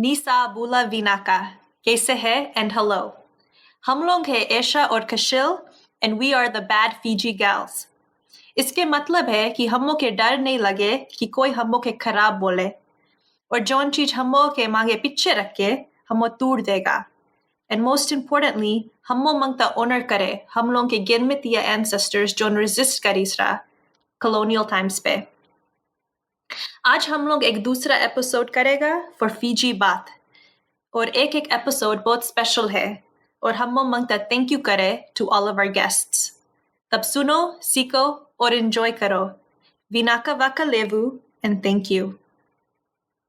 Nisa Bula Vinaka. Kaise hai and hello. हम लोग हैं एशा और कशिल and we are the bad Fiji Gyals. इसके मतलब है कि हमों के डर नहीं लगे कि कोई हमों के खराब बोले और जौन चीज हमों के मांगे पीछे रखे हमों तोड़ देगा. And most importantly, हमों मंगता honor करे हम लोग के गिनमितिया ancestors zone resist करीसरा colonial times पे. आज हम लोग एक दूसरा एपिसोड करेगा for Fiji Baat. और एक एपिसोड बहुत स्पेशल है और हम मंगता थैंक यू करे to all of our guests. तब सुनो, सीखो और enjoy करो. Vinaka Vaka Levu and thank you.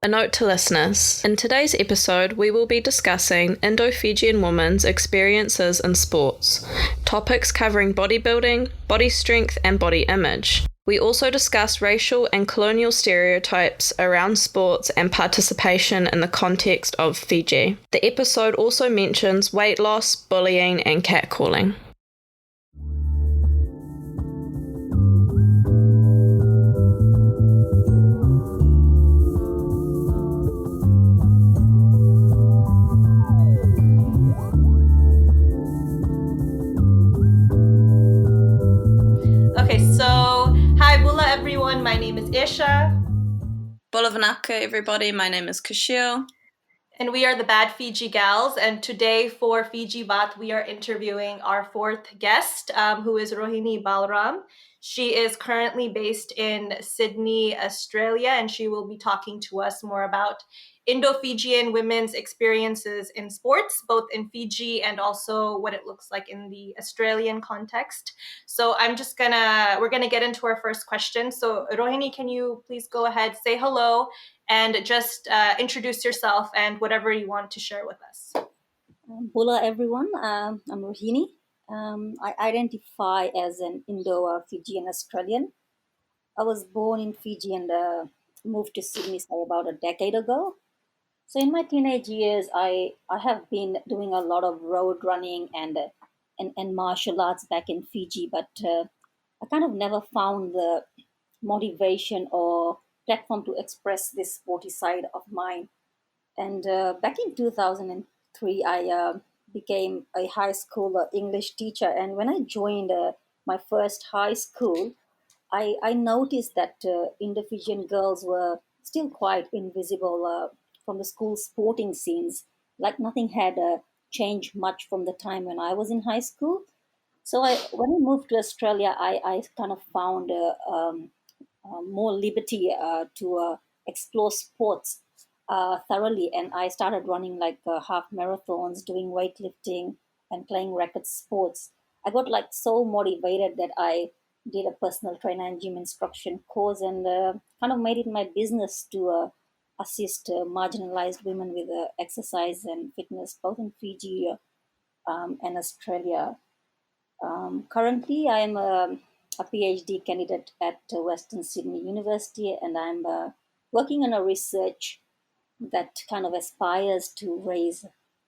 A note to listeners. In today's episode, we will be discussing Indo-Fijian women's experiences in sports, topics covering bodybuilding, body strength, and body image. We also discuss racial and colonial stereotypes around sports and participation in the context of Fiji. The episode also mentions weight loss, bullying, and catcalling. Okay, so hi Bula everyone, my name is Isha. Bolavanaka everybody, my name is Kashil. And we are the Bad Fiji Gals, and today for Fiji Baat, we are interviewing our fourth guest, who is Rohini Balram. She is currently based in Sydney, Australia, and she will be talking to us more about Indo-Fijian women's experiences in sports, both in Fiji and also what it looks like in the Australian context. So we're gonna get into our first question. So Rohini, can you please go ahead, say hello, and just introduce yourself and whatever you want to share with us. Hola everyone, I'm Rohini. I identify as an Indo-Fijian Australian. I was born in Fiji and moved to Sydney about a decade ago. So in my teenage years, I have been doing a lot of road running and martial arts back in Fiji, but I kind of never found the motivation or platform to express this sporty side of mine. And back in 2003, I became a high school English teacher. And when I joined my first high school, I noticed that Indo-Fijian girls were still quite invisible from the school sporting scenes. Like nothing had changed much from the time when I was in high school. So when I moved to Australia, I kind of found more liberty to explore sports thoroughly, and I started running like half marathons, doing weightlifting, and playing racket sports. I got like so motivated that I did a personal trainer and gym instruction course, and kind of made it my business to assist marginalized women with exercise and fitness, both in Fiji and Australia. Currently, I'm a PhD candidate at Western Sydney University, and I'm working on a research that kind of aspires to raise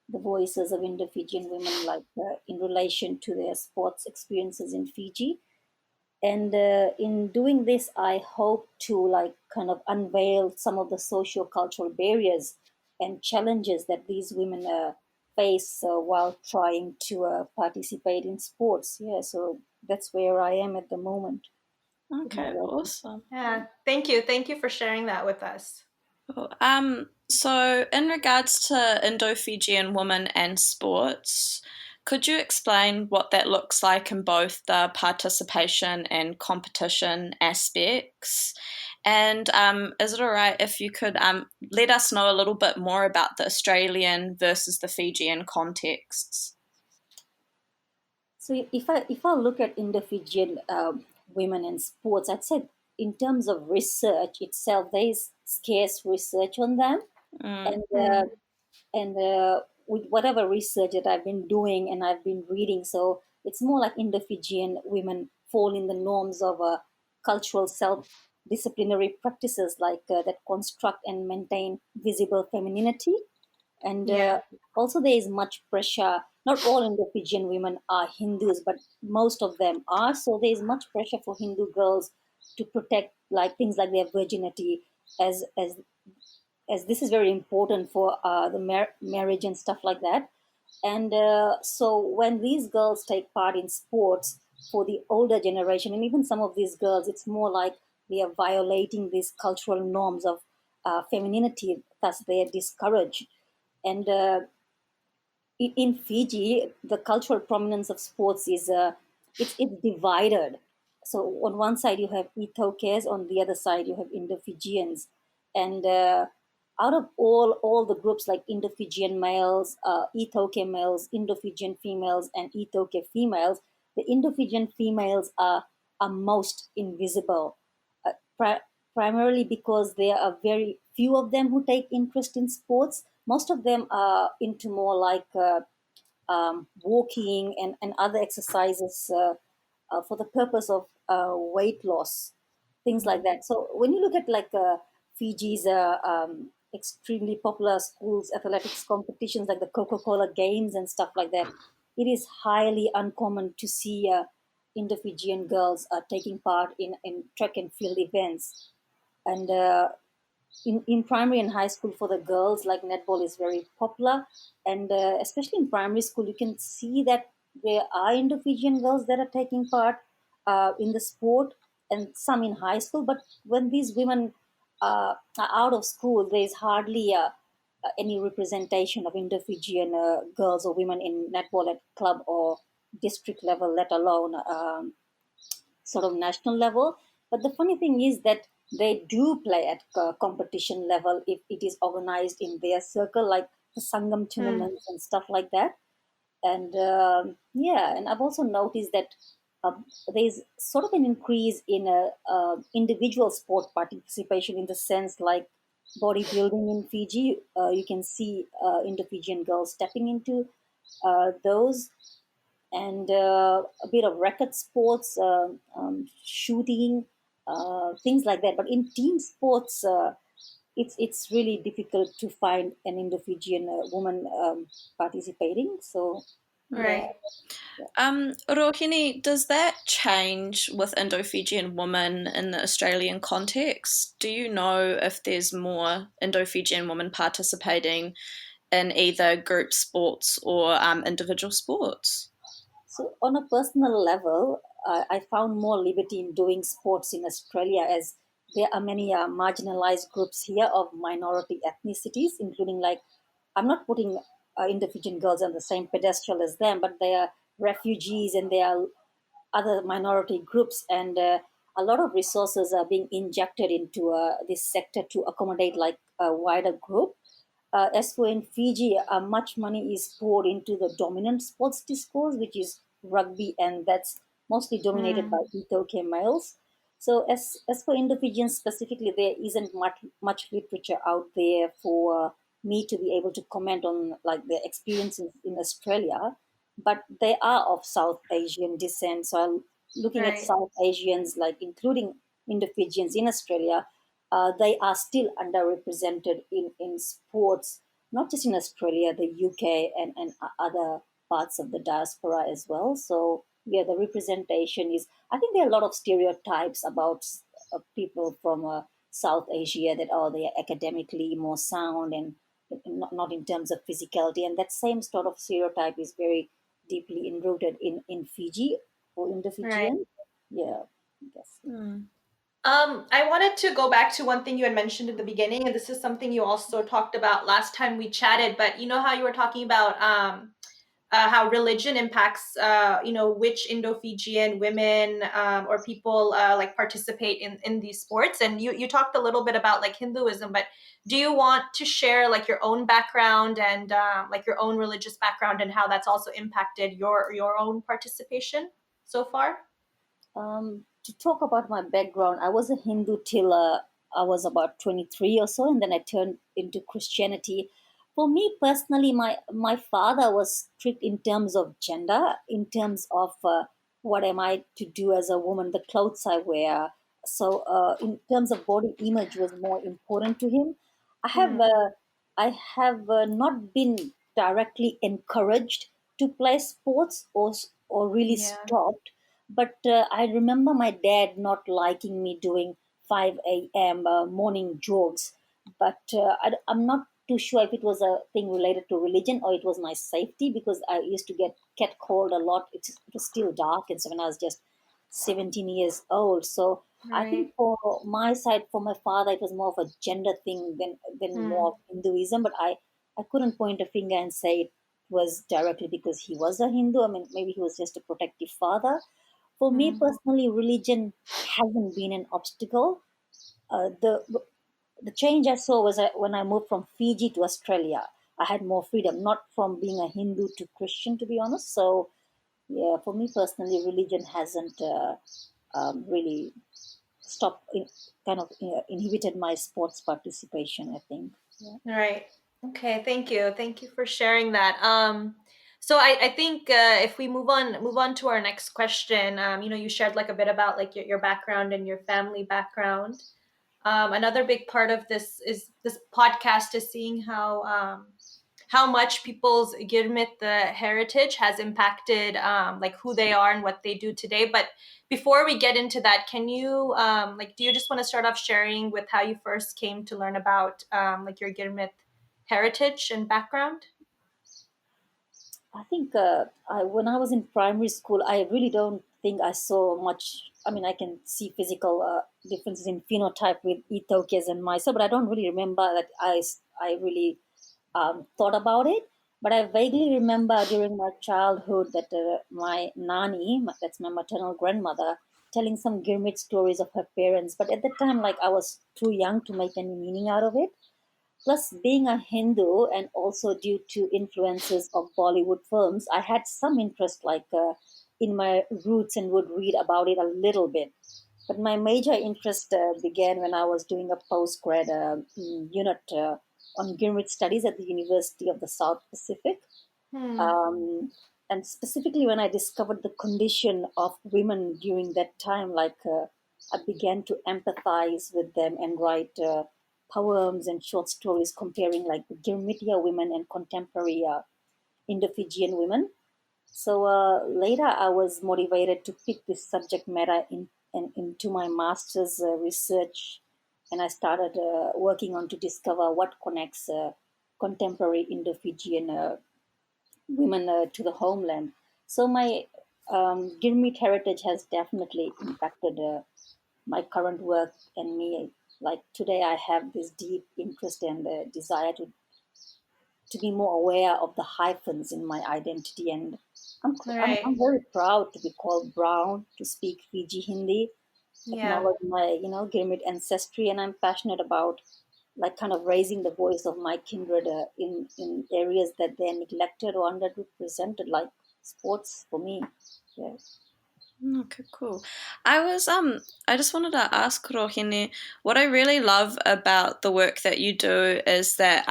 the voices of Indo-Fijian women, like in relation to their sports experiences in Fiji. And in doing this, I hope to like kind of unveil some of the socio-cultural barriers and challenges that these women face while trying to participate in sports. Yeah, so that's where I am at the moment. Okay, awesome. Yeah, thank you. Thank you for sharing that with us. Cool. So in regards to Indo-Fijian women and sports, could you explain what that looks like in both the participation and competition aspects? And is it all right if you could let us know a little bit more about the Australian versus the Fijian contexts? So if I look at Indo-Fijian women in sports, I'd say in terms of research itself, there is scarce research on them, and with whatever research that I've been doing and I've been reading, so it's more like Indo-Fijian women fall in the norms of cultural self-disciplinary practices like that construct and maintain visible femininity. And also there is much pressure. Not all Indo-Fijian women are Hindus, but most of them are. So there is much pressure for Hindu girls to protect like things like their virginity as as this is very important for the marriage and stuff like that. And so when these girls take part in sports, for the older generation, and even some of these girls, it's more like they are violating these cultural norms of femininity, thus they are discouraged. And in Fiji, the cultural prominence of sports is it's divided. So on one side you have Ethokes, on the other side you have Indo-Fijians, and out of all the groups like Indo-Fijian males, Ethoke males, Indo-Fijian females, and Ethoke females, the Indo-Fijian females are most invisible, uh, pri- primarily because there are very few of them who take interest in sports. Most of them are into more like walking and other exercises for the purpose of weight loss, things like that. So when you look at like Fiji's extremely popular schools athletics competitions like the Coca-Cola Games and stuff like that, it is highly uncommon to see Indo-Fijian girls taking part in track and field events. And in primary and high school for the girls, like netball is very popular, and especially in primary school, you can see that there are Indo-Fijian girls that are taking part in the sport, and some in high school. But when these women are out of school, there is hardly any representation of Indo-Fijian girls or women in netball at club or district level, let alone sort of national level. But the funny thing is that they do play at competition level if it is organized in their circle, like the Sangam tournaments and stuff like that. And yeah, and I've also noticed that uh, there's sort of an increase in individual sport participation, in the sense like bodybuilding in Fiji. You can see Indo-Fijian girls stepping into those, and a bit of racket sports, shooting, things like that. But in team sports, it's really difficult to find an Indo-Fijian woman participating. So yeah. Right. Rohini, does that change with Indo-Fijian women in the Australian context? Do you know if there's more Indo-Fijian women participating in either group sports or individual sports? So, on a personal level, I found more liberty in doing sports in Australia, as there are many marginalized groups here of minority ethnicities, including like, I'm not putting Indo-Fijian girls on the same pedestal as them, but they are refugees and they are other minority groups, and a lot of resources are being injected into this sector to accommodate like a wider group. As for in Fiji, much money is poured into the dominant sports discourse, which is rugby, and that's mostly dominated by Ethiopian males. So, as for Indo-Fijians specifically, there isn't much literature out there for me to be able to comment on like their experiences in Australia. But they are of South Asian descent. So, looking at Right. South Asians, like including Indo-Fijians in Australia, they are still underrepresented in sports, not just in Australia, the UK, and other parts of the diaspora as well. So, yeah, the representation is, I think there are a lot of stereotypes about people from South Asia that, oh, they are academically more sound and not in terms of physicality. And that same sort of stereotype is very deeply enrooted in Fiji or in the Right. Fijian. Yeah, I guess. I wanted to go back to one thing you had mentioned at the beginning, and this is something you also talked about last time we chatted. But you know how you were talking about how religion impacts, which Indo-Fijian women or people like participate in these sports. And you talked a little bit about like Hinduism, but do you want to share like your own background and like your own religious background and how that's also impacted your own participation so far? To talk about my background, I was a Hindu till I was about 23 or so, and then I turned into Christianity. For me personally, my father was strict in terms of gender, in terms of what am I to do as a woman, the clothes I wear. So, in terms of body image, was more important to him. I have Mm, uh, I have not been directly encouraged to play sports or really yeah. stopped, but I remember my dad not liking me doing 5 a.m. Morning jogs. but I'm not too sure if it was a thing related to religion or it was my safety, because I used to get cold a lot. It was still dark, and so when I was just 17 years old. So I think Right. for my side, for my father, it was more of a gender thing than more of Hinduism. But I couldn't point a finger and say it was directly because he was a Hindu. I mean, maybe he was just a protective father. For me personally, religion hasn't been an obstacle. The change I saw was when I moved from Fiji to Australia. I had more freedom, not from being a Hindu to Christian, to be honest. So, yeah, for me personally, religion hasn't really stopped, kind of inhibited my sports participation, I think. Yeah. Right. Okay. Thank you. Thank you for sharing that. So I think if we move on to our next question, you shared like a bit about like your background and your family background. Another big part of this podcast is seeing how much people's Girmit the heritage has impacted like who they are and what they do today. But before we get into that, can you like do you just want to start off sharing with how you first came to learn about like your Girmit heritage and background? I think when I was in primary school, I really don't think I saw much. I mean, I can see physical differences in phenotype with Ethiopians and myself, but I don't really remember that I really thought about it. But I vaguely remember during my childhood that my nani, that's my maternal grandmother, telling some Gurmit stories of her parents. But at the time, like I was too young to make any meaning out of it. Plus, being a Hindu and also due to influences of Bollywood films, I had some interest, in my roots, and would read about it a little bit. But my major interest began when I was doing a postgrad unit on Gimrit studies at the University of the South Pacific. Hmm. Um, and specifically when I discovered the condition of women during that time, I began to empathize with them and write poems and short stories comparing like the Girmitia women and contemporary Indo-Fijian women. So later, I was motivated to pick this subject matter into my master's research, and I started working on to discover what connects contemporary Indo-Fijian women to the homeland. So my Girmit heritage has definitely impacted my current work and me. Like today, I have this deep interest and desire to be more aware of the hyphens in my identity. And I'm Right. very proud to be called brown, to speak Fiji Hindi, Yeah. acknowledge my Gurmit ancestry, and I'm passionate about like kind of raising the voice of my kindred in areas that they're neglected or underrepresented, like sports for me. Yeah. Okay, cool. I just wanted to ask Rohini, what I really love about the work that you do is that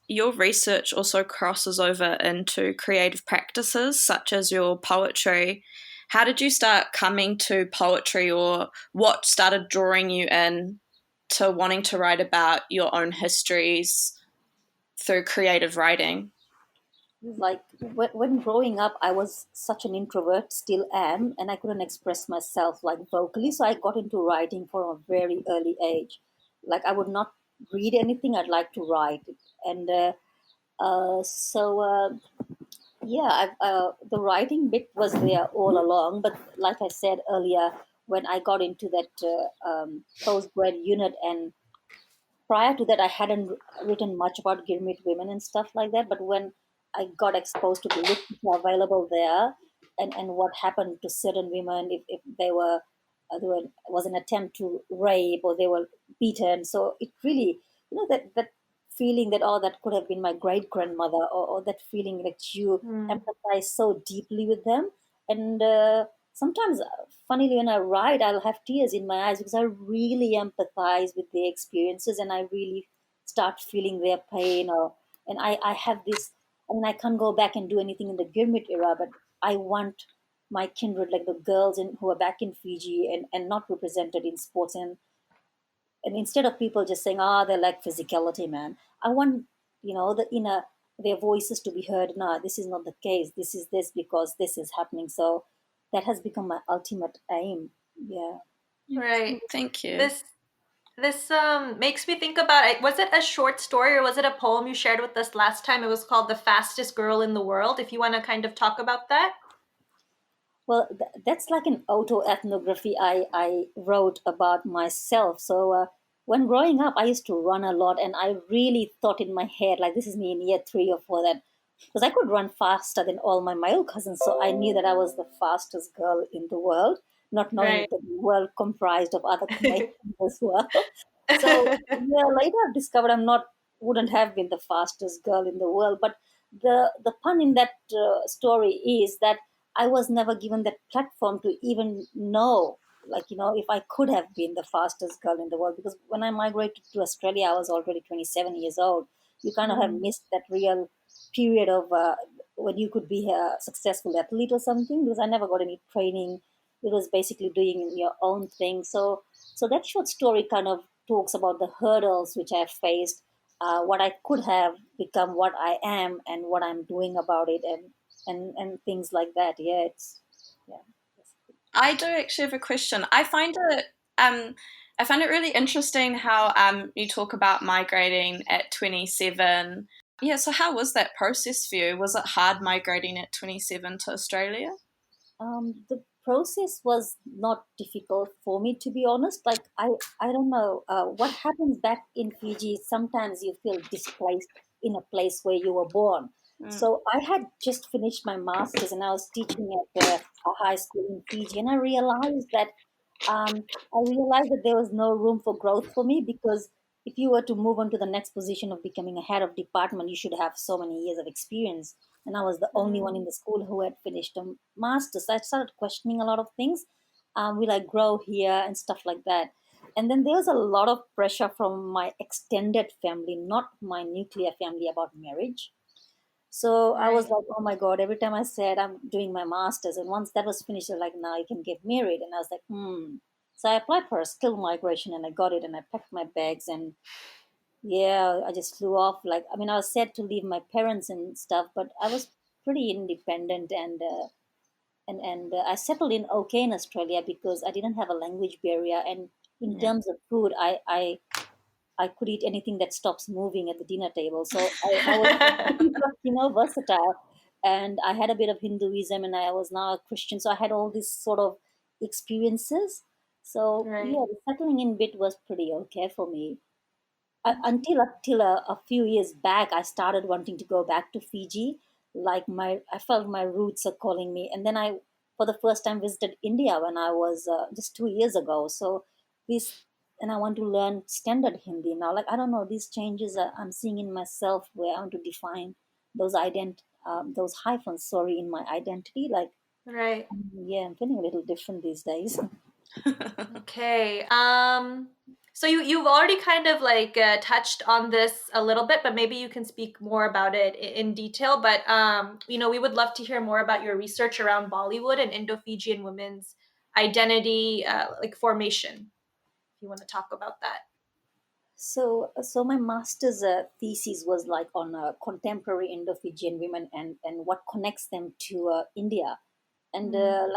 your research also crosses over into creative practices such as your poetry. How did you start coming to poetry, or what started drawing you in to wanting to write about your own histories through creative writing? Like when growing up, I was such an introvert, still am, and I couldn't express myself like vocally. So I got into writing from a very early age. Like I would not read anything; I'd like to write, and so yeah, the writing bit was there all along. But like I said earlier, when I got into that postgrad unit, and prior to that, I hadn't written much about Gurmit women and stuff like that. But when I got exposed to the literature available there, and what happened to certain women if they were there was an attempt to rape or they were beaten, so it really, that feeling that, oh, that could have been my great grandmother, or that feeling that you Hmm. empathize so deeply with them. And sometimes, funnily, when I write, I'll have tears in my eyes because I really empathize with their experiences, and I really start feeling their pain. And I have this. I mean, I can't go back and do anything in the Gurmit era, but I want my kindred, like the girls who are back in Fiji and not represented in sports, and instead of people just saying, ah, they lack physicality, man, I want, the inner, their voices to be heard. No, this is not the case. This is this because this is happening. So that has become my ultimate aim. Yeah. Right. Thank you. This This makes me think about it. Was it a short story or was it a poem you shared with us last time? It was called The Fastest Girl in the World. If you want to kind of talk about that. Well, that's like an auto-ethnography I wrote about myself. So when growing up, I used to run a lot, and I really thought in my head, like this is me in year 3 or 4, that because I could run faster than all my male cousins, so I knew that I was the fastest girl in the world, not knowing Right. that the world comprised of other Canadians as well. So yeah, later I've discovered I'm not wouldn't have been the fastest girl in the world, but the pun in that story is that I was never given that platform to even know, like, if I could have been the fastest girl in the world. Because when I migrated to Australia, I was already 27 years old. You kind of have Mm, missed that real period of when you could be a successful athlete or something, because I never got any training. It was basically doing your own thing. So that short story kind of talks about the hurdles which I've faced, what I could have become, what I am, and what I'm doing about it, and things like that. Yeah, it's yeah. I do actually have a question. I find it really interesting how you talk about migrating at 27. Yeah, so how was that process for you? Was it hard migrating at 27 to Australia? The process was not difficult for me, to be honest. Like I don't know what happens back in Fiji. Sometimes you feel displaced in a place where you were born. Mm, So I had just finished my masters and I was teaching at a high school in Fiji, and I realized that there was no room for growth for me, because if you were to move on to the next position of becoming a head of department, you should have so many years of experience. And I was the only one mm, in the school who had finished a master's. I started questioning a lot of things. Will I grow here and stuff like that? And then there was a lot of pressure from my extended family, not my nuclear family, about marriage. So I was right. like, oh my God, every time I said I'm doing my master's, and once that was finished, they're like, now you can get married. And I was like, hmm. So I applied for a skill migration and I got it, and I packed my bags, and yeah, I just flew off. Like, I mean, I was sad to leave my parents and stuff, but I was pretty independent, and I settled in okay in Australia because I didn't have a language barrier. And in yeah. terms of food, I could eat anything that stops moving at the dinner table. So I was versatile. And I had a bit of Hinduism, and I was now a Christian. So I had all these sort of experiences. So Right. yeah, the settling in bit was pretty okay for me. Until a few years back, I started wanting to go back to Fiji. Like I felt my roots are calling me, and then I, for the first time, visited India when I was just 2 years ago. So this, and I want to learn standard Hindi now. Like I don't know, these changes I'm seeing in myself, where I want to define those hyphens. Sorry, in my identity. Like Right. yeah, I'm feeling a little different these days. Okay. So you've already kind of like touched on this a little bit, but maybe you can speak more about it in detail. But we would love to hear more about your research around Bollywood and Indo-Fijian women's identity, like formation. If you want to talk about that. So my master's thesis was like on contemporary Indo-Fijian women, and what connects them to India, and Mm,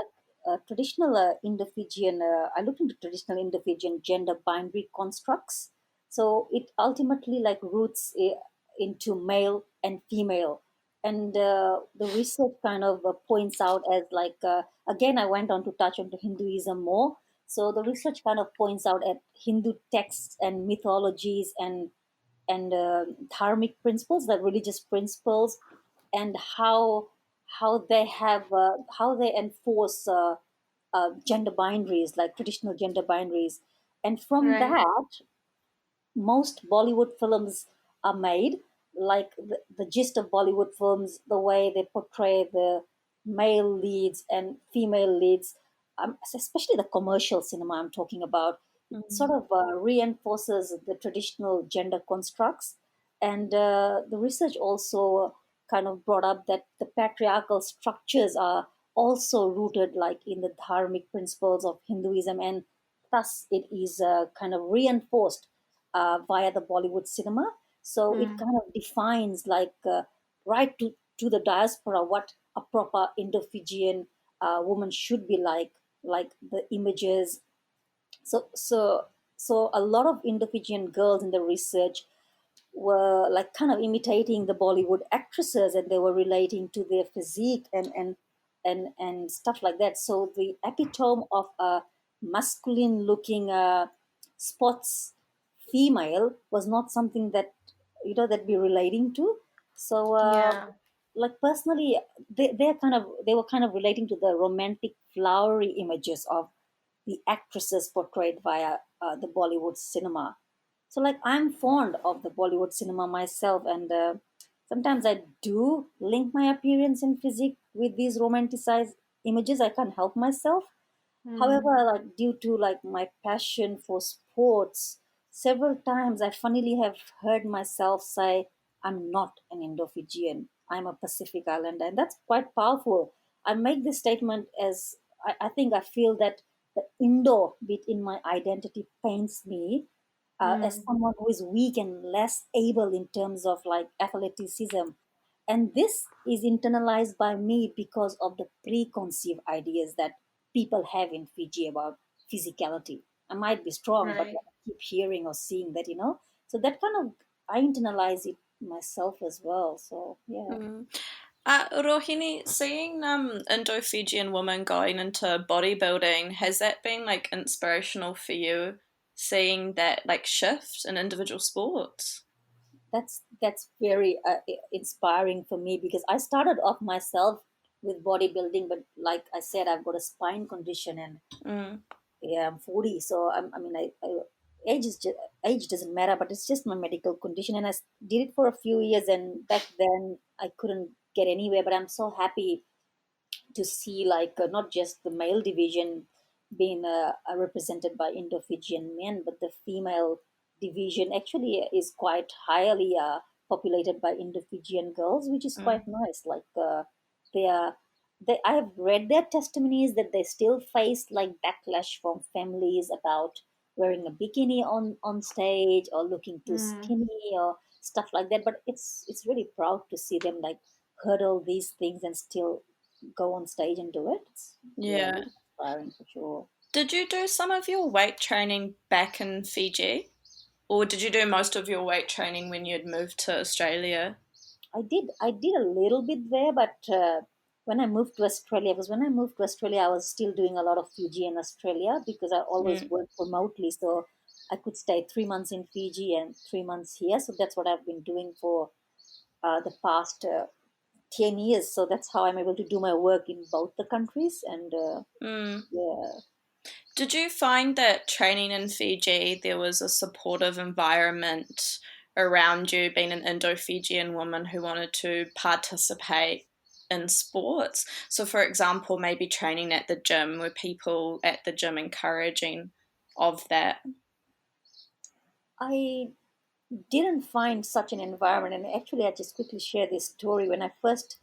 traditional Indo-Fijian. I looked into traditional Indo-Fijian gender binary constructs. So it ultimately like roots into male and female, and the research kind of points out as like again I went on to touch on to Hinduism more. So the research kind of points out at Hindu texts and mythologies, and dharmic principles, the religious principles, and how they enforce gender binaries, like traditional gender binaries. And from right. that, most Bollywood films are made. Like the gist of Bollywood films, the way they portray the male leads and female leads, especially the commercial cinema I'm talking about, it sort Mm, of reinforces the traditional gender constructs. And the research also kind of brought up that the patriarchal structures are also rooted like in the dharmic principles of Hinduism, and thus it is kind of reinforced via the Bollywood cinema. So it Mm, kind of defines like right to the diaspora what a proper Indo-Fijian woman should be like the images. So so a lot of Indo-Fijian girls in the research were like kind of imitating the Bollywood actresses, and they were relating to their physique and stuff like that. So the epitome of a masculine looking sports female was not something that that be relating to. So Yeah. like personally, they were kind of relating to the romantic flowery images of the actresses portrayed via the Bollywood cinema. So, like, I'm fond of the Bollywood cinema myself, and sometimes I do link my appearance and physique with these romanticized images. I can't help myself. Mm. However, like due to like my passion for sports, several times I funnily have heard myself say, "I'm not an Indo-Fijian. I'm a Pacific Islander," and that's quite powerful. I make this statement as I think I feel that the Indo bit in my identity pains me as Mm. someone who is weak and less able in terms of like athleticism. And this is internalized by me because of the preconceived ideas that people have in Fiji about physicality. I might be strong, but Right. I keep hearing or seeing that. So that kind of, I internalize it myself as well. So, yeah. Mm. Rohini, seeing Indo-Fijian women going into bodybuilding, has that been like inspirational for you, seeing that like shift in individual sports? That's very inspiring for me because I started off myself with bodybuilding, but like I said, I've got a spine condition, and Mm. yeah, I'm 40, so I mean, age doesn't matter, but it's just my medical condition, and did it for a few years, and back then I couldn't get anywhere. But I'm so happy to see like not just the male division being represented by Indo-Fijian men, but the female division actually is quite highly populated by Indo-Fijian girls, which is Mm. quite nice. Like they are, I have read their testimonies that they still face like backlash from families about wearing a bikini on stage or looking too Mm. skinny or stuff like that. But it's really proud to see them like hurdle these things and still go on stage and do it. Yeah, Yeah. really inspiring for sure. Did you do some of your weight training back in Fiji? Or did you do most of your weight training when you'd moved to Australia? I did a little bit there, but when I moved to Australia, because when I moved to Australia, I was still doing a lot of Fiji and Australia because I always Mm. worked remotely, so I could stay 3 months in Fiji and 3 months here. So that's what I've been doing for the past 10 years. So that's how I'm able to do my work in both the countries, and Mm. yeah. Did you find that training in Fiji, there was a supportive environment around you, being an Indo-Fijian woman who wanted to participate in sports? So, for example, maybe training at the gym, were people at the gym encouraging of that? I didn't find such an environment. And actually, I just quickly share this story. When I first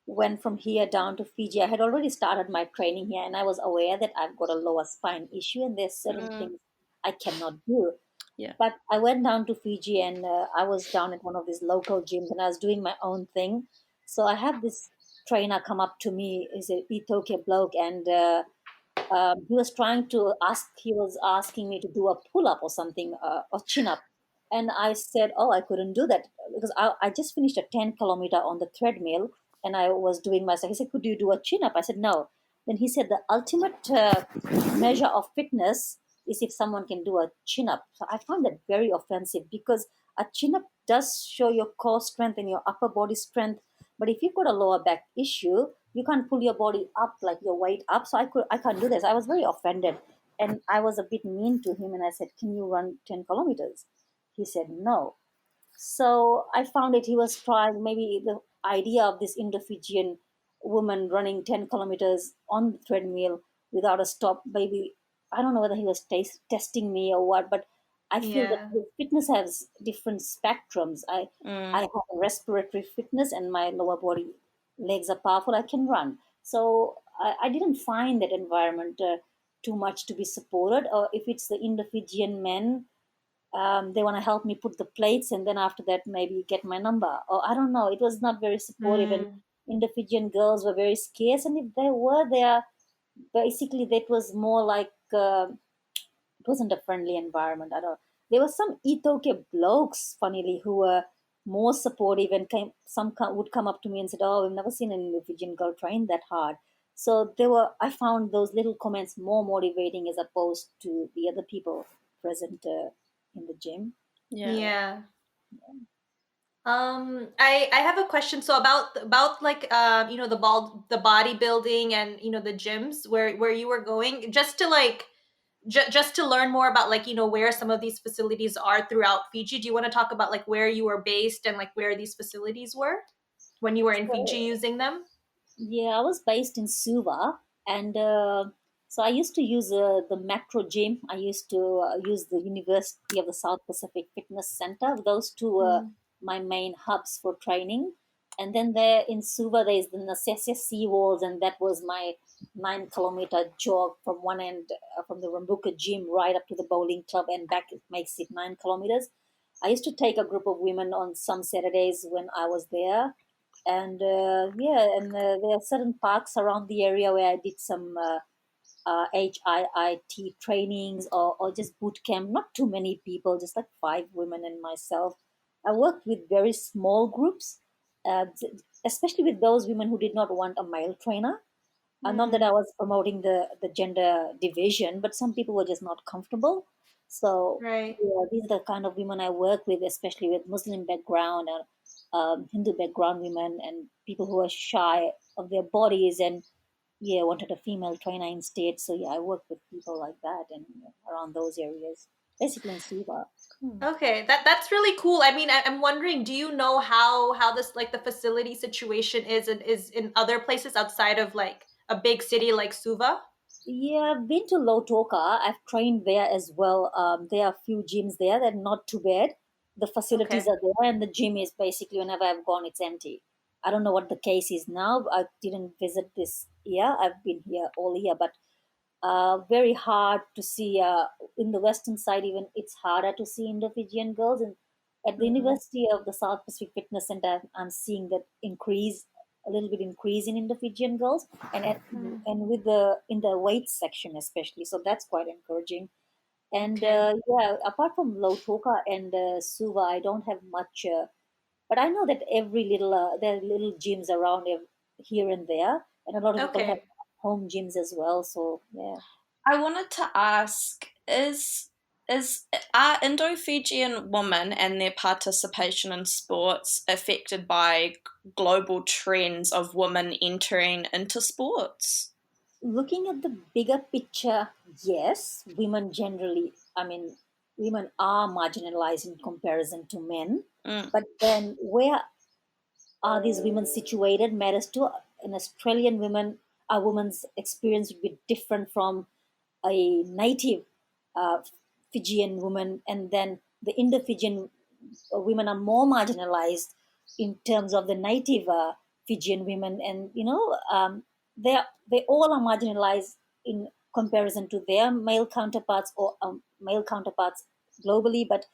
went from here down to Fiji, I had already started my training here, and I was aware that I've got a lower spine issue, and there's certain Mm. things I cannot do. Yeah. But I went down to Fiji, and I was down at one of these local gyms, and I was doing my own thing. So I had this trainer come up to me. He's a Ethiopia bloke, and he was asking me to do a pull up or something, or chin up. And I said, oh, I couldn't do that because I just finished a 10 kilometer on the treadmill, and I was doing myself. He said, could you do a chin up? I said, no. Then he said, the ultimate measure of fitness is if someone can do a chin up. So I found that very offensive because a chin up does show your core strength and your upper body strength. But if you've got a lower back issue, you can't pull your body up, like your weight up. So I can't do this. I was very offended, and I was a bit mean to him. And I said, "Can you run 10 kilometers?" He said, "No." So I found it he was trying maybe the idea of this Indo-Fijian woman running 10 kilometers on the treadmill without a stop. Maybe I don't know whether he was testing me or what, but I feel that Yeah. fitness has different spectrums. I Mm. have a respiratory fitness, and my lower body legs are powerful. I can run. So I didn't find that environment too much to be supported. Or if it's the Indo-Fijian men, they want to help me put the plates, and then after that maybe get my number, or I don't know, it was not very supportive. And Mm. Indo-Fijian girls were very scarce, and if they were there, basically that was more like it wasn't a friendly environment at all. There were some Ethoke blokes, funnily, who were more supportive and would come up to me and said, "Oh, we've never seen an Indo-Fijian girl train that hard." So I found those little comments more motivating as opposed to the other people present in the gym. Yeah. I have a question. So about like the bodybuilding and the gyms where you were going, just to like just to learn more about like where some of these facilities are throughout Fiji. Do you want to talk about like where you were based and like where these facilities were when you were in Fiji So, using them? yeah, I was based in Suva, and so I used to use the Metro Gym. I used to use the University of the South Pacific Fitness Center. Those two were Mm. my main hubs for training. And then there in Suva, there is the Nasese Sea Walls, and that was my 9 kilometer jog from one end, from the Rambuka Gym right up to the bowling club and back. It makes it 9 kilometers. I used to take a group of women on some Saturdays when I was there, and there are certain parks around the area where I did some HIIT trainings, or just boot camp. Not too many people, just like 5 women and myself. I worked with very small groups, especially with those women who did not want a male trainer. Not that I Mm. was promoting the gender division, but some people were just not comfortable. So Right. yeah, these are the kind of women I work with, especially with Muslim background and Hindu background women and people who are shy of their bodies and yeah wanted a female trainer instead. So yeah, I work with people like that and around those areas, basically in Suva. Okay, that's really cool. I mean, I'm wondering, do you know how this like the facility situation is in other places outside of like a big city like Suva? Yeah, I've been to Lautoka. I've trained there as well. There are a few gyms there. They're not too bad. The facilities Okay. are there, and the gym is basically whenever I've gone, it's empty. I don't know what the case is now. I didn't visit this year. I've been here all year, but very hard to see in the western side. Even it's harder to see Indo-Fijian girls, and at the Mm, University of the South Pacific Fitness Center, I'm seeing that increase a little bit increase in Indo-Fijian girls, mm, and with the in the weights section especially. So that's quite encouraging. And okay. yeah, apart from Lautoka and Suva, I don't have much. But I know that every little there are little gyms around here and there, and a lot of people have Okay. home gyms as well. So yeah. I wanted to ask, is are Indo-Fijian women and their participation in sports affected by global trends of women entering into sports? Looking at the bigger picture, yes, women generally, I mean, women are marginalized in comparison to men. Mm, But then, where are these women situated matters too. An Australian woman, a woman's experience would be different from a native uh, Fijian woman, and then the Indo-Fijian women are more marginalized in terms of the native Fijian women, and they all are marginalized in comparison to their male counterparts or male counterparts globally. But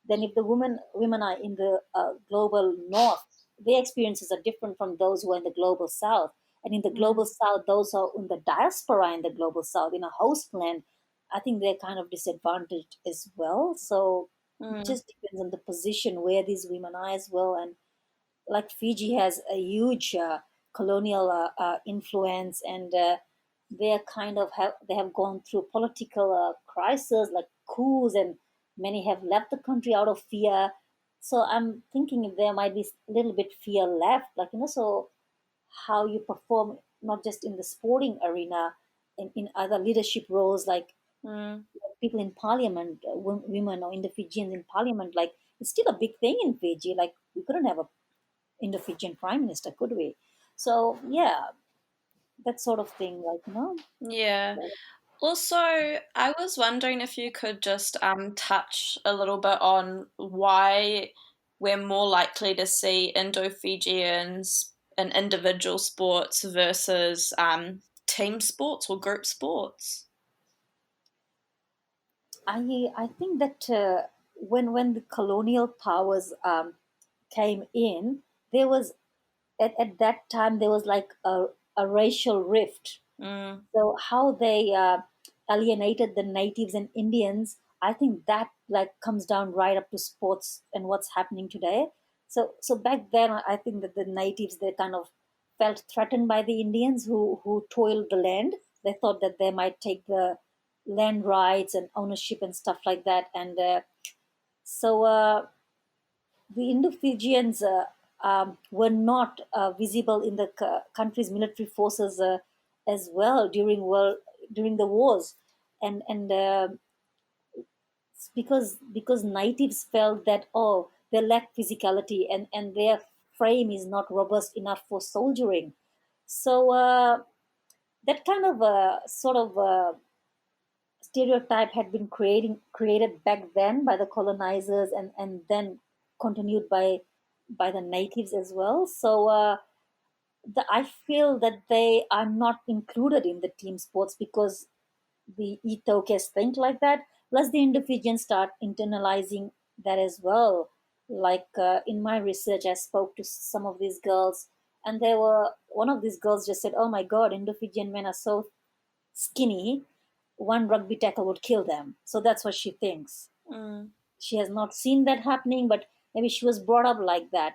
then, if the women are in the global north, their experiences are different from those who are in the global south. And in the global Mm, south, those are in the diaspora in the global south, in a host land, I think they're kind of disadvantaged as well. So it mm, just depends on the position where these women are as well. And like Fiji has a huge colonial influence, and they have gone through political crisis like coups, and many have left the country out of fear. So I'm thinking if there might be a little bit fear left, like so how you perform not just in the sporting arena, in other leadership roles like mm. people in parliament, women or Indo-Fijians in parliament, like it's still a big thing in Fiji. Like we couldn't have a Indo-Fijian prime minister, could we? So yeah, that sort of thing, like Yeah. Also, I was wondering if you could just touch a little bit on why we're more likely to see Indo-Fijians in individual sports versus team sports or group sports. I think that when the colonial powers came in, there was at that time there was like a racial rift. Mm, So how they alienated the natives and Indians, I think that like comes down right up to sports and what's happening today. So back then, I think that the natives, they kind of felt threatened by the Indians who toiled the land. They thought that they might take the land rights and ownership and stuff like that. And so the Indo-Fijians were not visible in the country's military forces as well during the wars, and because natives felt that, oh, they lack physicality and their frame is not robust enough for soldiering. So that kind of sort of stereotype had been created back then by the colonizers, and then continued by the natives as well. So I feel that they are not included in the team sports because the Ethokes think like that. Plus, the Indo-Fijians start internalizing that as well. Like in my research, I spoke to some of these girls, and one of these girls just said, "Oh my God, Indo-Fijian men are so skinny, one rugby tackle would kill them." So that's what she thinks. She has not seen that happening, but maybe she was brought up like that,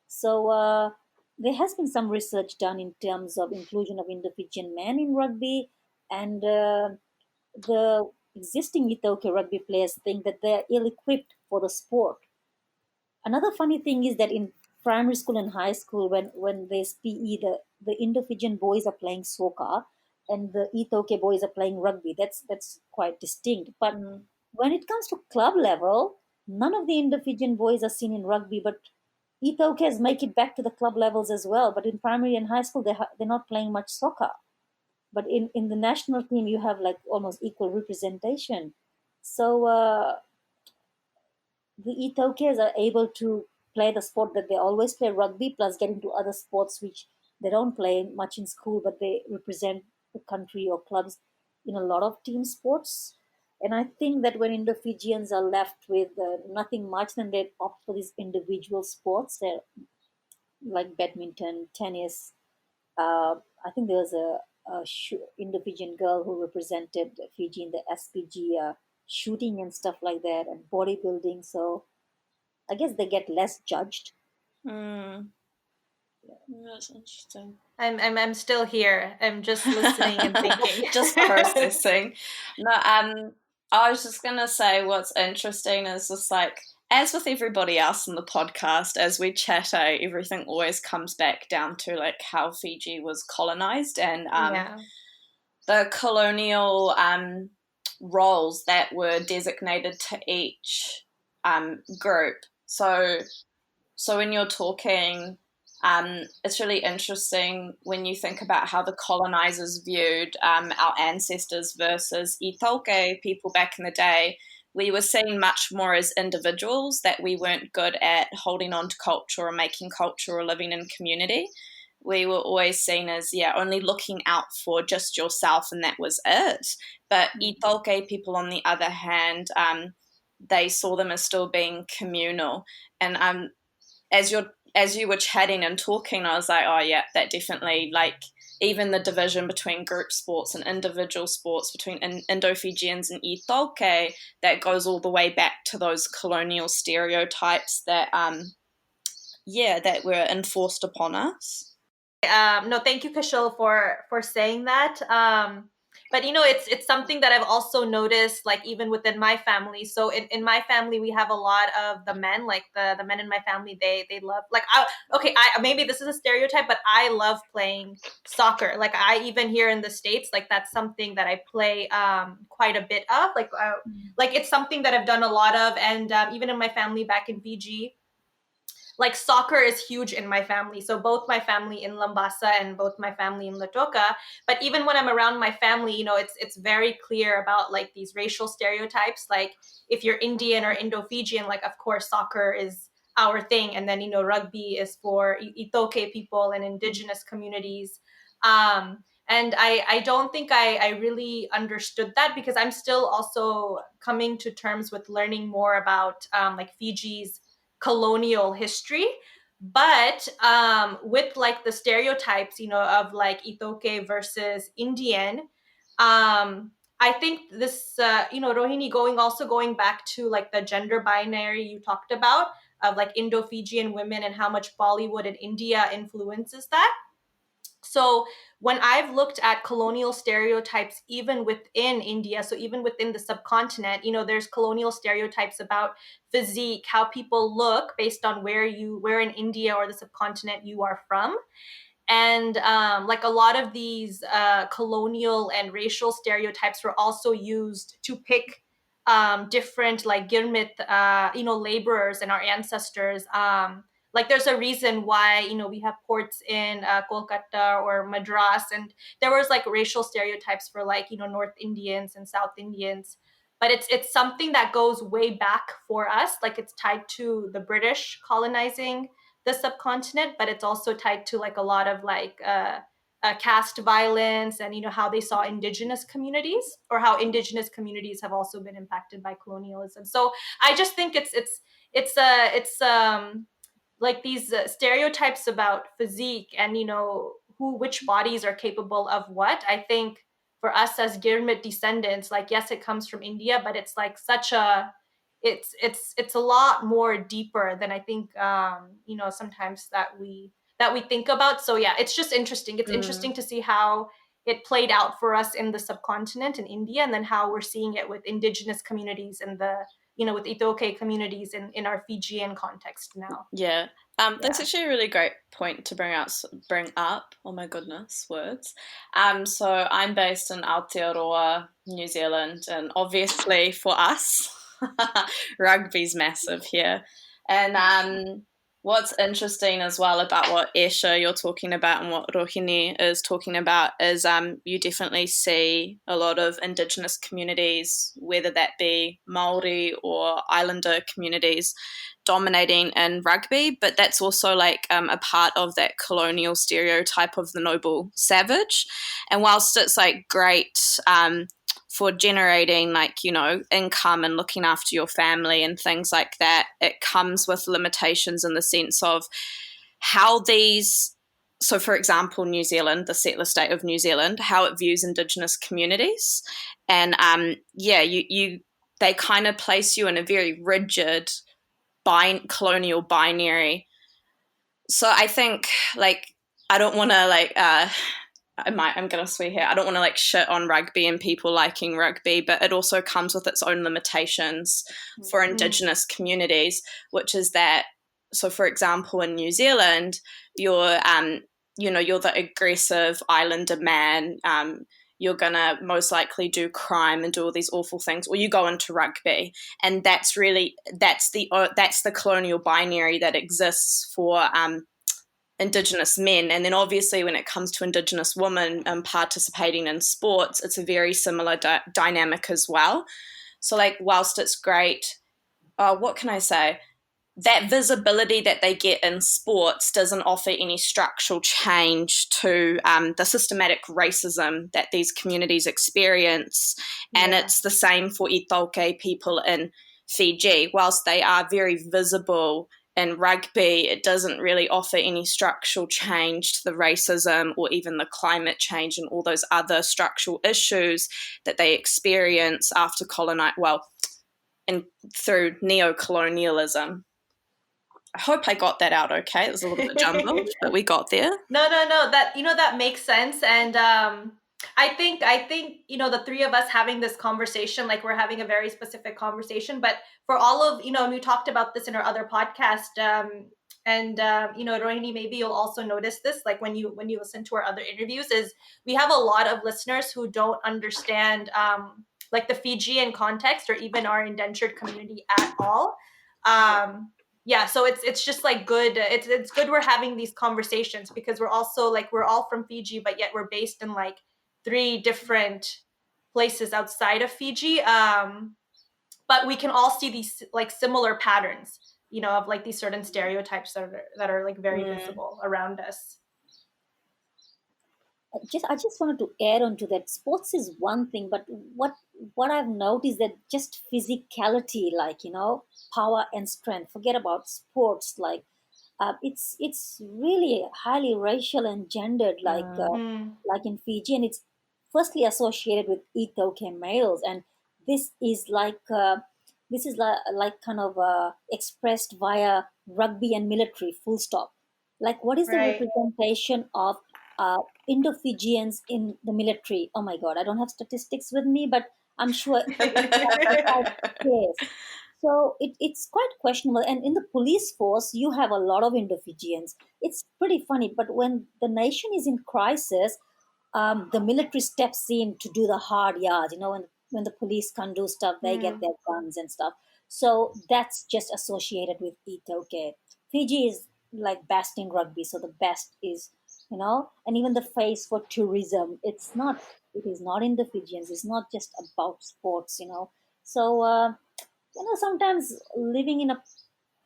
So there has been some research done in terms of inclusion of Indo-Fijian men in rugby, and the existing Ethiopia rugby players think that they are ill-equipped for the sport. Another funny thing is that in primary school and high school, when there's PE, the Indo-Fijian boys are playing soccer, and the Ethiopia boys are playing rugby. That's quite distinct. But when it comes to club level, none of the Indo-Fijian boys are seen in rugby, but Ethiopians make it back to the club levels as well. But in primary and high school, they're not playing much soccer. But in the national team, you have like almost equal representation. So the Ethiopians are able to play the sport that they always play, rugby, plus get into other sports which they don't play much in school, but they represent the country or clubs in a lot of team sports. And I think that when Indo-Fijians are left with nothing much, then they opt for these individual sports like badminton, tennis. I think there was a Indo-Fijian girl who represented Fiji in the SPG shooting and stuff like that, and bodybuilding. So I guess they get less judged. That's interesting. I'm still here. I'm just listening and thinking. Just processing. No, I was just gonna say what's interesting is just like, as with everybody else in the podcast, as we chat, everything always comes back down to like how Fiji was colonized and the colonial roles that were designated to each group. So when you're talking, it's really interesting when you think about how the colonizers viewed our ancestors versus Itoke people back in the day. We were seen much more as individuals, that we weren't good at holding on to culture or making culture or living in community. We were always seen as, only looking out for just yourself, and that was it. But Itoke people, on the other hand, they saw them as still being communal. And as you were chatting and talking, I was like, oh yeah, that definitely, like, even the division between group sports and individual sports between Indo-Fijians and Itoke, that goes all the way back to those colonial stereotypes that that were enforced upon us. No, thank you, Kashil, for saying that. But it's something that I've also noticed, like even within my family. So in my family, we have a lot of the men, like the men in my family, they love, like, maybe this is a stereotype, but I love playing soccer. Like I, even here in the States, like that's something that I play quite a bit of, like it's something that I've done a lot of. And even in my family back in Fiji, like soccer is huge in my family. So both my family in Lambasa and both my family in Latoka. But even when I'm around my family, it's very clear about like these racial stereotypes. Like if you're Indian or Indo-Fijian, like of course soccer is our thing. And then, rugby is for Itoke people and indigenous communities. And I don't think I really understood that, because I'm still also coming to terms with learning more about like Fiji's colonial history. But with like the stereotypes, of like Itoke versus Indian, I think this, Rohini, going back to like the gender binary you talked about of like Indo-Fijian women and how much Bollywood in India influences that. So when I've looked at colonial stereotypes, even within India, so even within the subcontinent, there's colonial stereotypes about physique, how people look based on where in India or the subcontinent you are from. And like a lot of these colonial and racial stereotypes were also used to pick different like girmit laborers and our ancestors. Like there's a reason why we have ports in Kolkata or Madras, and there was like racial stereotypes for like North Indians and South Indians. But it's something that goes way back for us, like it's tied to the British colonizing the subcontinent, but it's also tied to like a lot of like caste violence and how they saw indigenous communities, or how indigenous communities have also been impacted by colonialism. So I just think it's like these stereotypes about physique and which bodies are capable of what. I think for us as Girmit descendants, like yes, it comes from India, but it's like such a it's a lot more deeper than I think sometimes that we think about. So yeah, it's just interesting. It's interesting to see how it played out for us in the subcontinent in India, and then how we're seeing it with indigenous communities and the with Itoke communities in our Fijian context now. Yeah. That's actually a really great point to bring up. Oh my goodness, words. So I'm based in Aotearoa, New Zealand, and obviously for us, rugby's massive here. And what's interesting as well about what Esha you're talking about and what Rohini is talking about is you definitely see a lot of Indigenous communities, whether that be Maori or Islander communities, dominating in rugby, but that's also like a part of that colonial stereotype of the noble savage. And whilst it's like great for generating like income and looking after your family and things like that, it comes with limitations in the sense of how these, so for example New Zealand, the settler state of New Zealand, how it views Indigenous communities. And they kind of place you in a very rigid colonial binary. So I think like I don't want to like I'm gonna swear here. I don't want to like shit on rugby and people liking rugby, but it also comes with its own limitations for Indigenous communities, which is that. So, for example, in New Zealand, you're the aggressive Islander man. You're gonna most likely do crime and do all these awful things, or you go into rugby, and that's the colonial binary that exists for Indigenous men. And then obviously when it comes to Indigenous women participating in sports, it's a very similar dynamic as well. So like whilst it's great, what can I say? That visibility that they get in sports doesn't offer any structural change to the systematic racism that these communities experience. And it's the same for Itoke people in Fiji. Whilst they are very visible in rugby, it doesn't really offer any structural change to the racism or even the climate change and all those other structural issues that they experience after through neo-colonialism. I hope I got that out okay. It was a little bit jumbled, but we got there. No, that makes sense. And I think the three of us having this conversation, like we're having a very specific conversation, but for all of and we talked about this in our other podcast, Rohini, maybe you'll also notice this, like when you listen to our other interviews, is we have a lot of listeners who don't understand like the Fijian context or even our indentured community at all. So it's just like good. It's good we're having these conversations, because we're also like, we're all from Fiji, but yet we're based in like 3 different places outside of Fiji. But we can all see these like similar patterns, of like these certain stereotypes that are like very visible around us. I just wanted to add on to that. Sports is one thing, but what I've noticed that just physicality, like power and strength. Forget about sports. Like it's really highly racial and gendered, like in Fiji, and it's firstly associated with Ethiopian males, and this is like kind of expressed via rugby and military. Full stop. Like, what is the Right. representation of Indo-Fijians in the military? Oh my God, I don't have statistics with me, but I'm sure that's quite the case. So it's quite questionable. And in the police force, you have a lot of Indo-Fijians. It's pretty funny. But when the nation is in crisis, the military steps in to do the hard yards. When the police can't do stuff, they get Mm, their guns and stuff. So that's just associated with Etoke. Fiji is like best in rugby, so the best is, and even the face for tourism. It's not. It is not in the Fijians. It's not just about sports. So sometimes living in a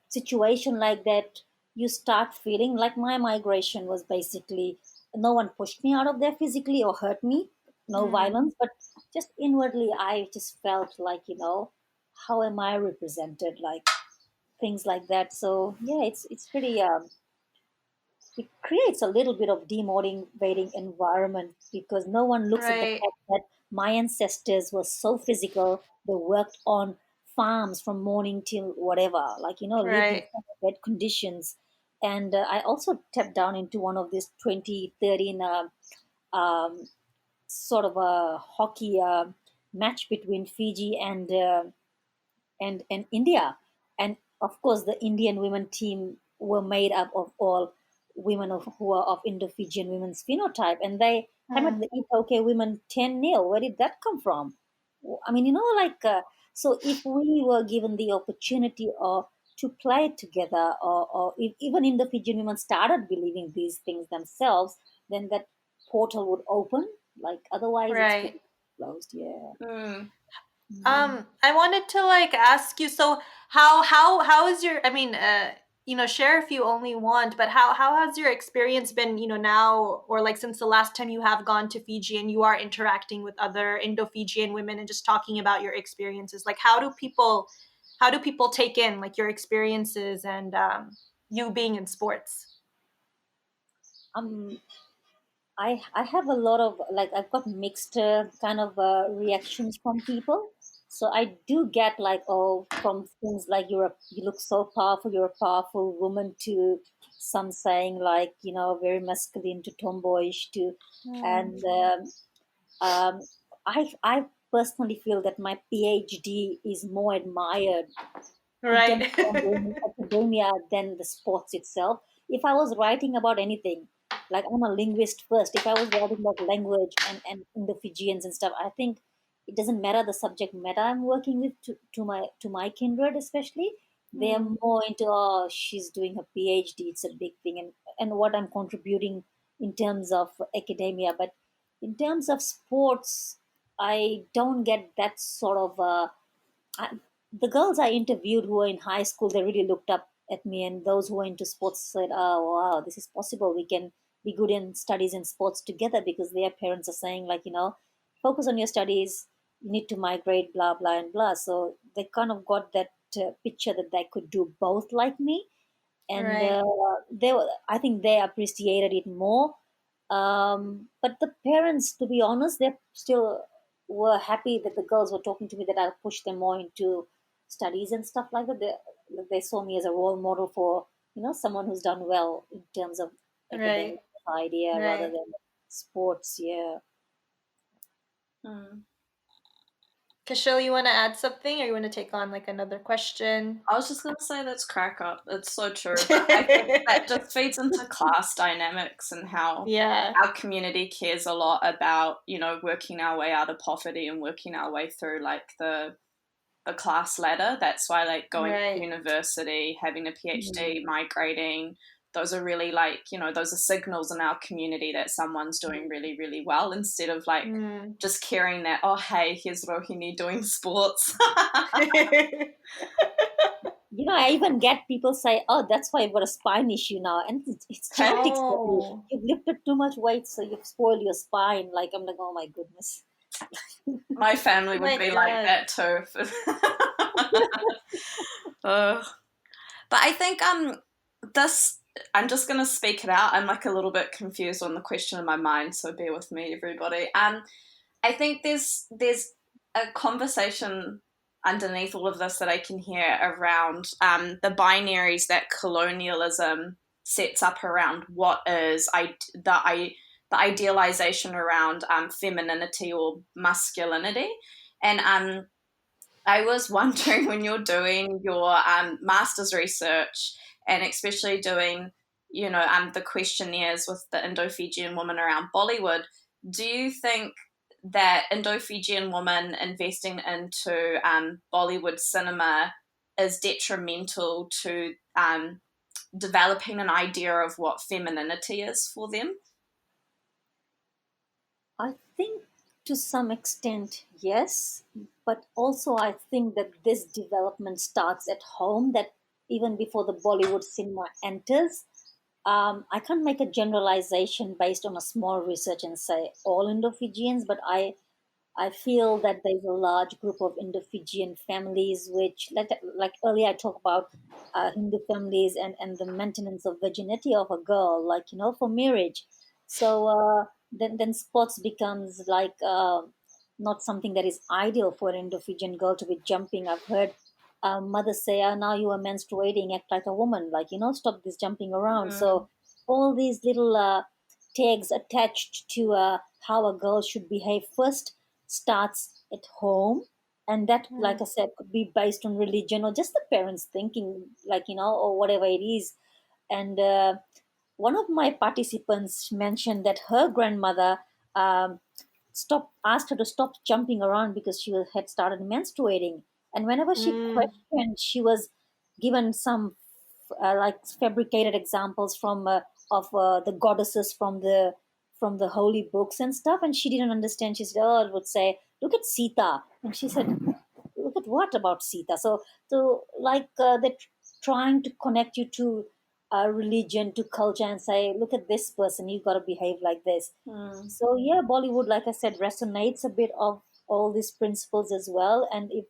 situation like that, you start feeling like my migration was basically no one pushed me out of there physically or hurt me, no mm. violence, but just inwardly, I just felt like, how am I represented? Like things like that. So yeah, it's pretty it creates a little bit of demotivating environment because no one looks at the Right. fact that my ancestors were so physical. They worked on farms from morning till whatever, like, lived in Right. bad conditions. And I also tapped down into one of these 2013 um, sort of a hockey match between Fiji and India. And of course, the Indian women team were made up of all women who are of Indo-Fijian women's phenotype, and they hammered Mm. the Itoke women 10-0. Where did that come from? I mean, like, so if we were given the opportunity or to play together, or if even Indo-Fijian women started believing these things themselves, then that portal would open. Like, otherwise, it's Right. pretty closed. Yeah. Mm. I wanted to like ask you, so how is your, I mean, share if you only want, but how has your experience been, now, or like since the last time you have gone to Fiji and you are interacting with other Indo-Fijian women and just talking about your experiences? Like how do people take in like your experiences and you being in sports? Um, I have a lot of, like, I've got mixed kind of reactions from people. So I do get like, oh, from things like you look so powerful, you're a powerful woman, to some saying like, very masculine to tomboyish to, Mm. and I personally feel that my PhD is more admired in terms Right. of academia than the sports itself. If I was writing about anything, like I'm a linguist first, if I was writing about language and in the Fijians and stuff, I think it doesn't matter the subject matter I'm working with to my kindred especially. They are Mm. more into, oh, she's doing her PhD, it's a big thing, and what I'm contributing in terms of academia. But in terms of sports, I don't get that sort of I, the girls I interviewed who were in high school, they really looked up at me, and those who were into sports said, "Oh, wow, this is possible. We can be good in studies and sports together," because their parents are saying, like, focus on your studies. You need to migrate, blah blah and blah. So they kind of got that picture that they could do both like me, and Right. I think they appreciated it more. But the parents, to be honest, they still were happy that the girls were talking to me, that I pushed them more into studies and stuff like that. They saw me as a role model for, someone who's done well in terms of academic Right. idea rather Right. than sports. Yeah. Mm. Kashil, you want to add something, or you want to take on like another question? I was just going to say that's crack up. It's so true. But I think that just feeds into class dynamics and how Yeah. our community cares a lot about, working our way out of poverty and working our way through like the class ladder. That's why like going to Right. university, having a Mm. PhD, migrating, those are really like, those are signals in our community that someone's doing really, really well, instead of like Mm. just caring that, oh, hey, here's Rohini doing sports. I even get people say, "Oh, that's why I've got a spine issue now," and it's genetics for you. Oh. You've lifted too much weight, so you've spoiled your spine. Like, I'm like, oh my goodness. My family Oh would my be like God. that too. uh, but I think this, I'm just gonna speak it out. I'm like a little bit confused on the question in my mind, so bear with me, everybody. I think there's a conversation underneath all of this that I can hear around the binaries that colonialism sets up around what is the idealization around femininity or masculinity. And I was wondering, when you're doing your master's research, and especially doing, the questionnaires with the Indo-Fijian women around Bollywood, do you think that Indo-Fijian women investing into Bollywood cinema is detrimental to developing an idea of what femininity is for them? I think to some extent, yes, but also I think that this development starts at home, that even before the Bollywood cinema enters. I can't make a generalization based on a small research and say all Indo-Fijians, but I feel that there's a large group of Indo-Fijian families, which, like earlier, I talked about Hindu families and the maintenance of virginity of a girl, like, for marriage. So then sports becomes like not something that is ideal for an Indo-Fijian girl to be jumping. I've heard mothers say, "Oh, now you are menstruating, act like a woman, like, stop this jumping around." So all these little tags attached to how a girl should behave first starts at home, and that, like I said, could be based on religion or just the parents thinking, like, or whatever it is. And one of my participants mentioned that her grandmother um, asked her to stop jumping around because had started menstruating, and whenever she questioned, she was given some like fabricated examples from of the goddesses from the holy books and stuff, and she didn't understand. She said, "Oh," it would say, "Look at Sita," and she said, "Look at what about Sita?" So like they're trying to connect you to religion, to culture, and say, "Look at this person, you got to behave like this." So yeah, Bollywood, like I said, resonates a bit of all these principles as well. And if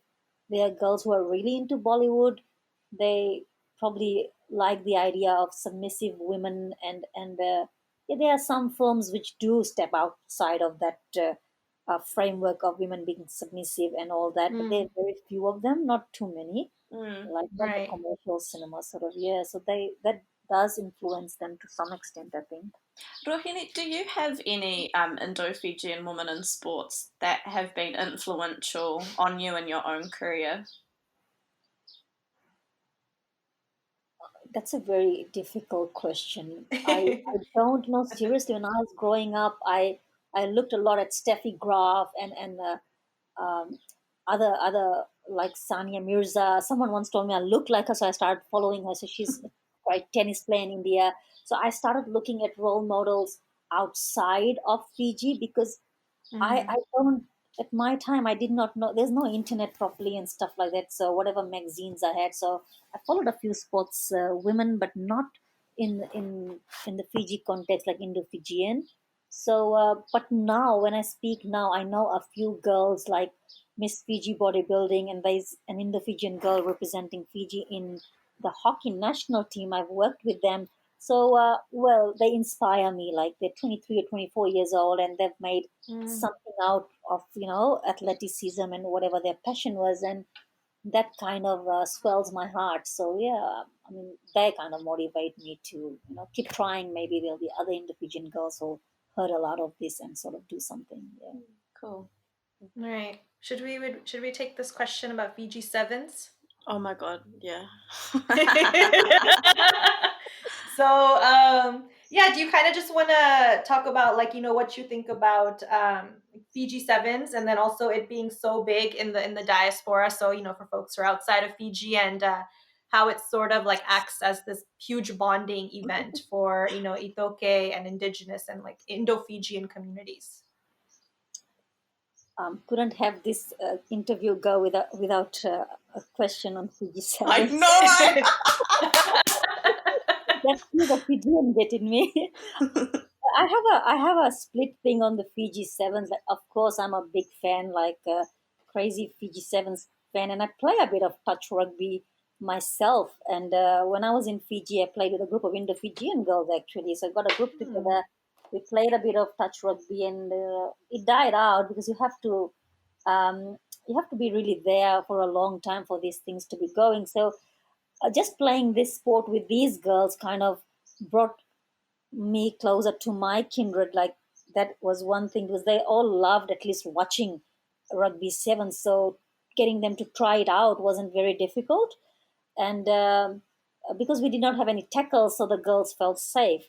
there are girls who are really into Bollywood, they probably like the idea of submissive women, and yeah, there are some films which do step outside of that framework of women being submissive and all that, but there are very few of them, not too many, like not the Right. commercial cinema sort of. Yeah, so that does influence them to some extent, I think. Rohini, do you have any Indo-Fijian women in sports that have been influential on you in your own career? That's a very difficult question. I don't know seriously. When I was growing up, I looked a lot at Steffi Graf and um, other like Sania Mirza. Someone once told me I look like her, so I started following her. So she's a quite tennis player in India. So I started looking at role models outside of Fiji because I don't, at my time, I did not know, there's no internet properly and stuff like that. So whatever magazines I had, so I followed a few sports women, but not in the Fiji context, like Indo-Fijian. So, but now when I speak now, I know a few girls like Miss Fiji bodybuilding, and there's an Indo-Fijian girl representing Fiji in the hockey national team. I've worked with them. So, well, they inspire me. Like they're 23 or 24 years old, and they've made something out of athleticism and whatever their passion was, and that kind of swells my heart. So yeah, I mean, they kind of motivate me to keep trying. Maybe there'll be other Indo-Fijian girls who heard a lot of this and sort of do something. Yeah. Cool. Right. Should we take this question about Fiji sevens? Oh my god, yeah. So yeah, do you kind of just want to talk about, like, what you think about Fiji sevens, and then also it being so big in the diaspora, so for folks who are outside of Fiji, and how it sort of like acts as this huge bonding event for Itoke and indigenous and like Indo-Fijian communities. Couldn't have this interview go without a question on Fiji I sevens. know. That's the Fijian bit in me. I have a split thing on the Fiji sevens. Like, of course, I'm a big fan, like crazy Fiji sevens fan, and I play a bit of touch rugby myself. And when I was in Fiji, I played with a group of Indo-Fijian girls actually. So I got a group together, We played a bit of touch rugby, and it died out because um, you have to be really there for a long time for these things to be going. So just playing this sport with these girls kind of brought me closer to my kindred. Like that was one thing, because they all loved at least watching rugby sevens. So getting them to try it out wasn't very difficult, and because we did not have any tackles, so the girls felt safe.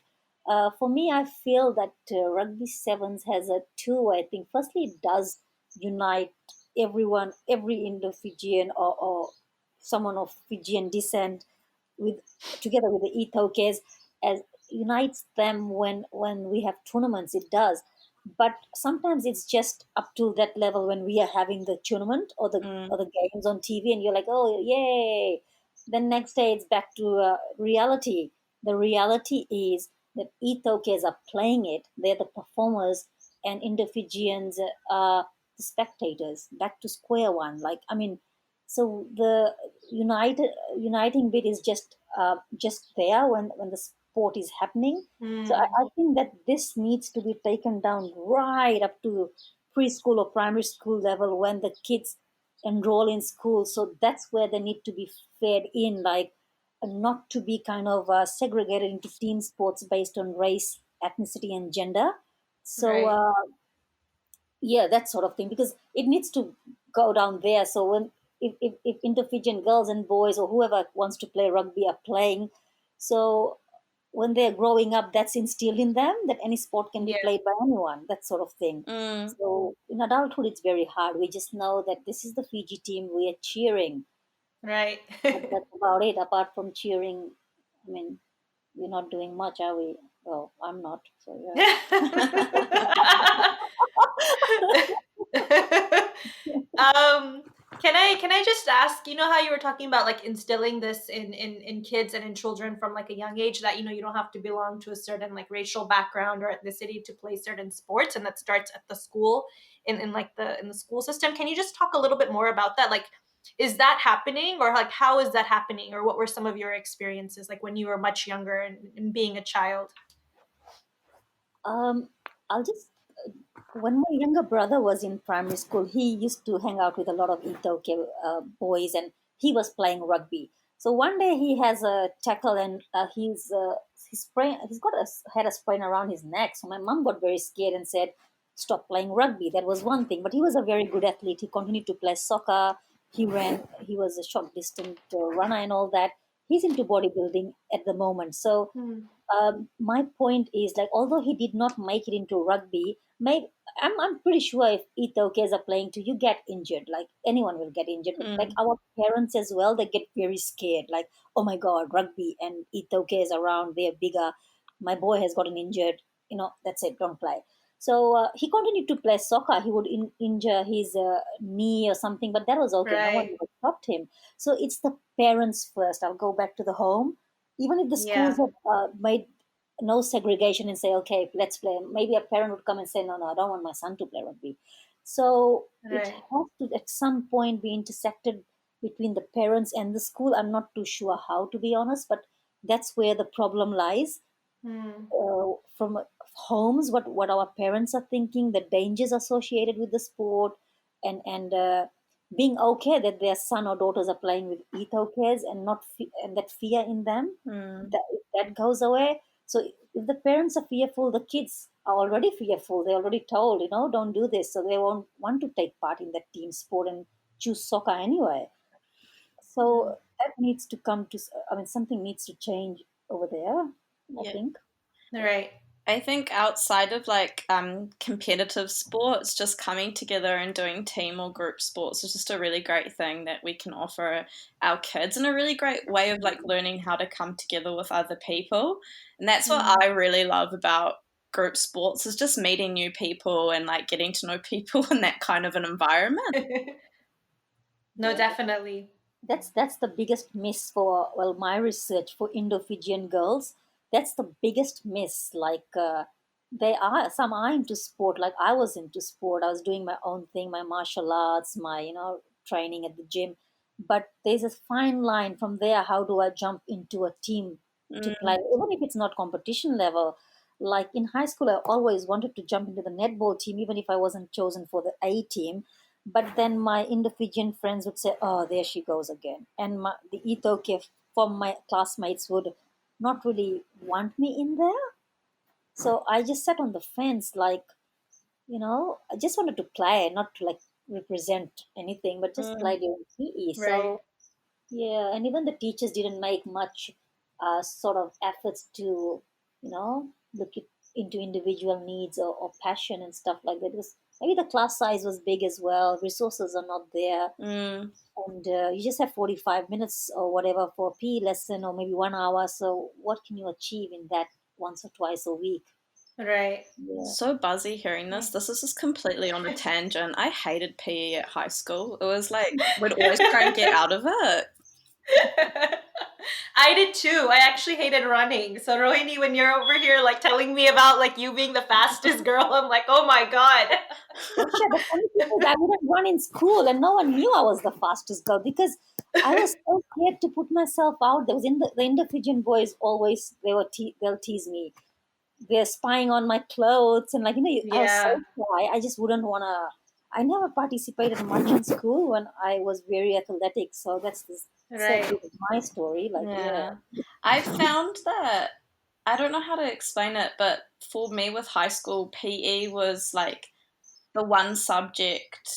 For me, I feel that rugby sevens has a two-way thing. Firstly, it does unite everyone, every Indo-Fijian or someone of Fijian descent, with together with the Ethokes, as unites them when we have tournaments. It does, but sometimes it's just up to that level when we are having the tournament or the games on TV, and you're like, oh yay! Then next day it's back to reality. The reality is that Ethokes are playing it; they're the performers, and Indo-Fijians are the spectators. Back to square one. Like, I mean, so the uniting bit is just there when the sport is happening. So I think that this needs to be taken down right up to preschool or primary school level when the kids enroll in school. So that's where they need to be fed in, like not to be kind of segregated into team sports based on race, ethnicity, and gender. So Right. yeah, that sort of thing, because it needs to go down there. So when if Indo-Fijian girls and boys or whoever wants to play rugby are playing, so when they're growing up, that's instilled in them that any sport can be Yeah. played by anyone, that sort of thing. So in adulthood, it's very hard. We just know that this is the Fiji team we are cheering, Right. but that's about it. Apart from cheering, I mean, we're not doing much, are we? Well, I'm not. So yeah. um can I just ask, you know how you were talking about like instilling this in kids and in children from like a young age, that you don't have to belong to a certain like racial background or ethnicity to play certain sports, and that starts at the school, in like the school system. Can you just talk a little bit more about that? Like, is that happening, or like how is that happening, or what were some of your experiences like when you were much younger and being a child? Um, I'll just when my younger brother was in primary school, he used to hang out with a lot of Itoke boys, and he was playing rugby. So one day he has a tackle, and he's got had a sprain around his neck. So my mom got very scared and said, "Stop playing rugby." That was one thing. But he was a very good athlete. He continued to play soccer. He ran. He was a short distance runner and all that. He's into bodybuilding at the moment. So my point is, like, although he did not make it into rugby, maybe I'm pretty sure if Ethokes are playing too, you get injured. Like anyone will get injured. Like our parents as well, they get very scared. Like, oh my god, rugby and Ethokes around, they're bigger. My boy has gotten injured. That's it. Don't play. So he continued to play soccer. He would injure his knee or something, but that was okay. No one Right. ever stopped him. So it's the parents first. I'll go back to the home. Even if the schools Yeah. have made no segregation and say, okay, let's play, maybe a parent would come and say, no, no, I don't want my son to play rugby. So it Right. has to at some point be intersected between the parents and the school. I'm not too sure how, to be honest, but that's where the problem lies. Hmm. From homes, what our parents are thinking, the dangers associated with the sport, and being okay that their son or daughters are playing with ethokes, and not and that fear in them, that if that goes away. So if the parents are fearful, the kids are already fearful. They're already told, don't do this, so they won't want to take part in that team sport and choose soccer anyway. So that needs to come to. I mean, something needs to change over there, I Yeah. think. Right. I think outside of like competitive sports, just coming together and doing team or group sports is just a really great thing that we can offer our kids, and a really great way of like learning how to come together with other people. And that's what I really love about group sports, is just meeting new people and like getting to know people in that kind of an environment. No, Yeah, definitely. that's the biggest miss for, well, my research for Indo-Fijian girls. That's the biggest miss. Like they are some are into sport. Like I was into sport. I was doing my own thing, my martial arts, my training at the gym. But there's a fine line from there. How do I jump into a team to play, even if it's not competition level? Like in high school, I always wanted to jump into the netball team, even if I wasn't chosen for the A team. But then my Indo-Fijian friends would say, "Oh, there she goes again," and the Ethiopia from my classmates would not really want me in there. So I just sat on the fence, like, I just wanted to play, not to like represent anything, but just play during PE. Right. So yeah, and even the teachers didn't make much sort of efforts to, look into individual needs or passion and stuff like that. Because maybe the class size was big as well, resources are not there, and you just have 45 minutes or whatever for a PE lesson or maybe 1 hour. So what can you achieve in that once or twice a week? Right. Yeah. So buzzy hearing this. This is just completely on a tangent. I hated PE at high school. It was like we'd always try and get out of it. I did too. I actually hated running. So Rohini, when you're over here like telling me about like you being the fastest girl, I'm like, oh my god. Sure, the funny thing is, I wouldn't run in school, and no one knew I was the fastest girl because I was so scared to put myself out. There was the Indo-Fijian boys always they'll tease me. They're spying on my clothes and like I was so Yeah. shy. I just wouldn't wanna. I never participated much in school when I was very athletic. So that's the sad Right. bit of my story. Like Yeah. I found that I don't know how to explain it, but for me with high school, PE was like the one subject.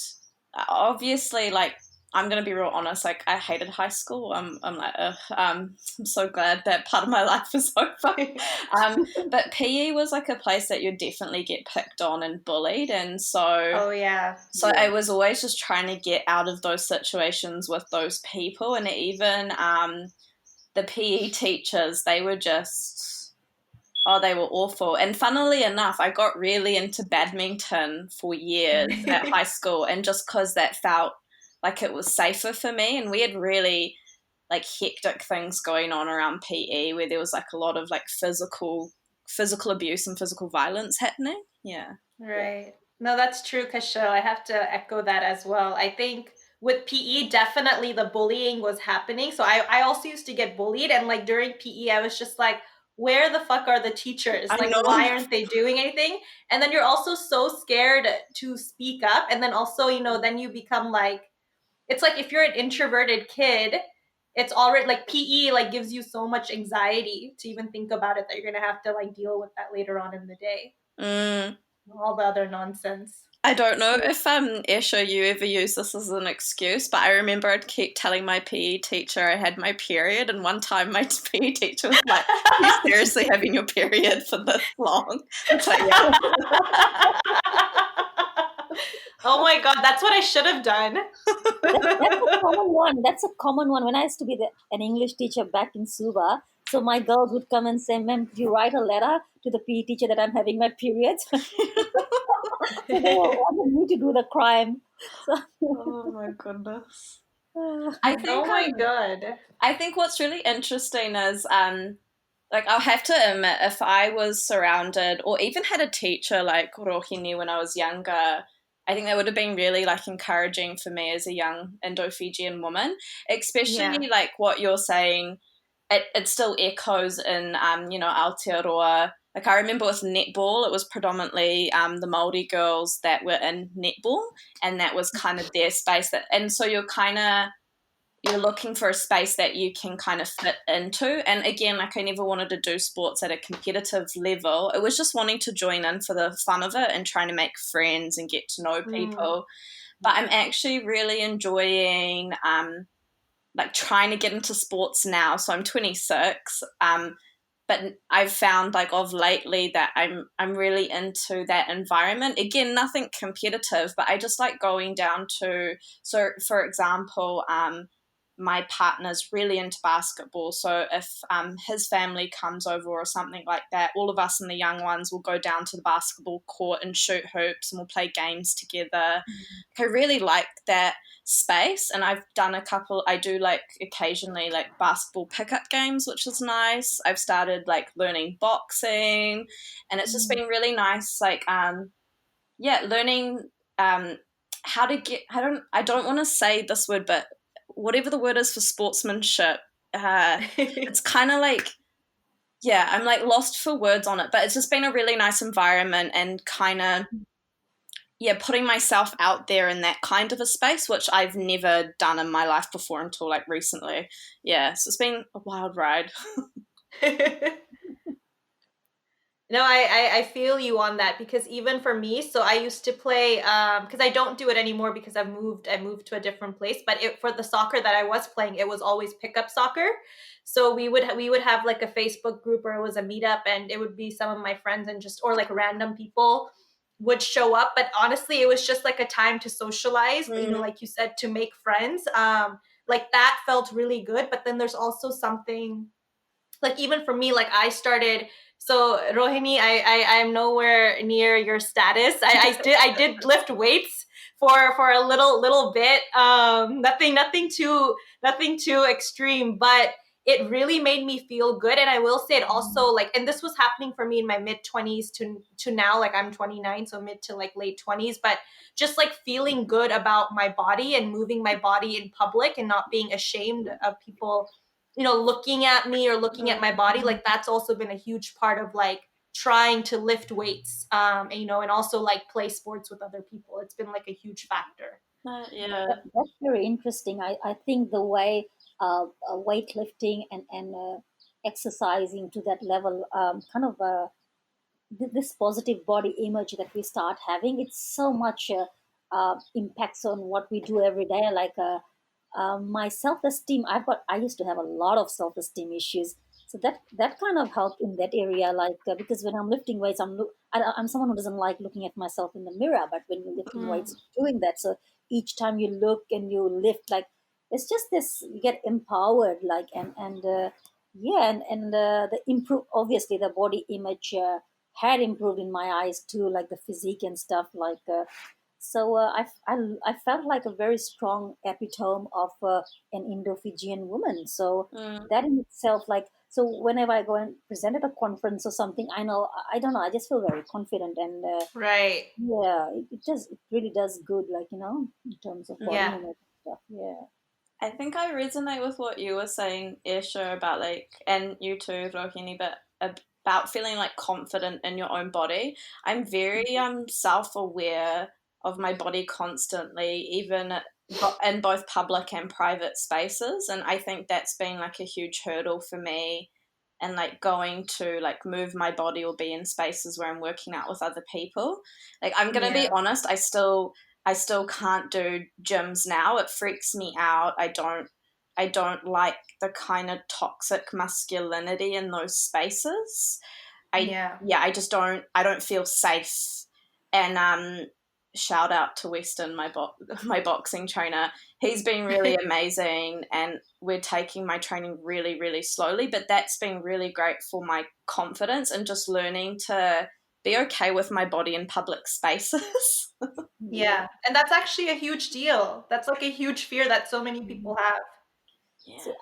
Obviously, like I'm gonna be real honest. Like I hated high school. I'm like, ugh, I'm so glad that part of my life is over. But PE was like a place that you'd definitely get picked on and bullied, and Oh yeah. so I was always just trying to get out of those situations with those people, and even the PE teachers, they were just, oh, they were awful. And funnily enough, I got really into badminton for years at high school, and just because that felt like it was safer for me, and we had really like hectic things going on around PE where there was like a lot of like physical abuse and physical violence happening. Yeah. Right. No, that's true, Kashil. I have to echo that as well. I think with PE, definitely the bullying was happening. So I also used to get bullied. And like during PE, I was just like, where the fuck are the teachers? I Like, know. why aren't they doing anything? And then you're also so scared to speak up. And then also, then you become like, it's like if you're an introverted kid, it's already like PE like gives you so much anxiety to even think about it that you're gonna have to like deal with that later on in the day. Mm. All the other nonsense. I don't know if Esha, you ever use this as an excuse, but I remember I'd keep telling my PE teacher I had my period, and one time my PE teacher was like, "Are you seriously having your period for this long?" It's like, yeah. Oh my god, that's what I should have done. that's a common one. That's a common one. When I used to be an English teacher back in Suva, so my girls would come and say, "Ma'am, could you write a letter to the PE teacher that I'm having my periods?" So they wanted me to do the crime. So, Oh my goodness. uh, I think Oh my god. I think what's really interesting is like I'll have to admit, if I was surrounded or even had a teacher like Rohini when I was younger, I think that would have been really like encouraging for me as a young Indo-Fijian woman, especially like what you're saying. It still echoes in Aotearoa. Like I remember with netball, it was predominantly the Māori girls that were in netball, and that was kind of their space. And so you're looking for a space that you can kind of fit into. And again, like I never wanted to do sports at a competitive level. It was just wanting to join in for the fun of it and trying to make friends and get to know people. But I'm actually really enjoying like trying to get into sports now. So I'm 26. But I've found like of lately that I'm really into that environment. Again, nothing competitive, but I just like going down to, so for example, my partner's really into basketball. So if his family comes over or something like that, all of us and the young ones will go down to the basketball court and shoot hoops, and we'll play games together. I really like that space, and I've done I do like occasionally like basketball pickup games, which is nice. I've started like learning boxing, and it's just been really nice, like learning how to get, I don't want to say this word, but whatever the word is for sportsmanship, it's kind of like yeah, I'm like lost for words on it, but it's just been a really nice environment and kind of, yeah, putting myself out there in that kind of a space, which I've never done in my life before until like recently. Yeah, so it's been a wild ride. No, I feel you on that, because even for me, so I used to play, because I don't do it anymore because I moved to a different place, but for the soccer that I was playing, it was always pickup soccer. So we would have like a Facebook group where it was a meetup, and it would be some of my friends and just, or like random people would show up. But honestly, it was just like a time to socialize, like you said, to make friends. Like that felt really good. But then there's also something, like even for me, like I started, so Rohini, I am nowhere near your status. I did lift weights for a little bit. Nothing too extreme, but it really made me feel good. And I will say it also, like, and this was happening for me in my mid 20s to now, like I'm 29, so mid to like late 20s, but just like feeling good about my body and moving my body in public and not being ashamed of people, looking at me or looking at my body. Like that's also been a huge part of like trying to lift weights, and also like play sports with other people. It's been like a huge factor. Yeah. That's very interesting. I think the way weightlifting and exercising to that level kind of this positive body image that we start having, it's so much impacts on what we do every day. Like my self-esteem, I used to have a lot of self-esteem issues, so that kind of helped in that area. Like because when I'm lifting weights, I'm someone who doesn't like looking at myself in the mirror, but when you're lifting weights, you're doing that. So each time you look and you lift, like it's just this, you get empowered, like and yeah, and the improve, obviously the body image had improved in my eyes too, like the physique and stuff. Like I felt like a very strong epitome of an Indo-Fijian woman. So that in itself, like, so whenever I go and present at a conference or something, I don't know, I just feel very confident, and Right. yeah, it really does good, like in terms of body Yeah. image and stuff. Yeah. I think I resonate with what you were saying, Aisha, about like, and you too, Rohini, but about feeling like confident in your own body. I'm very self-aware of my body constantly, even in both public and private spaces, and I think that's been like a huge hurdle for me. And like going to like move my body or be in spaces where I'm working out with other people. Like I'm gonna be Yeah. honest, I still can't do gyms now. It freaks me out. I don't like the kind of toxic masculinity in those spaces. I Yeah. Yeah, I don't feel safe. And shout out to Weston, my boxing trainer. He's been really amazing, and we're taking my training really, really slowly, but that's been really great for my confidence and just learning to be okay with my body in public spaces. Yeah. Yeah. And that's actually a huge deal. That's like a huge fear that so many people have. Yeah. So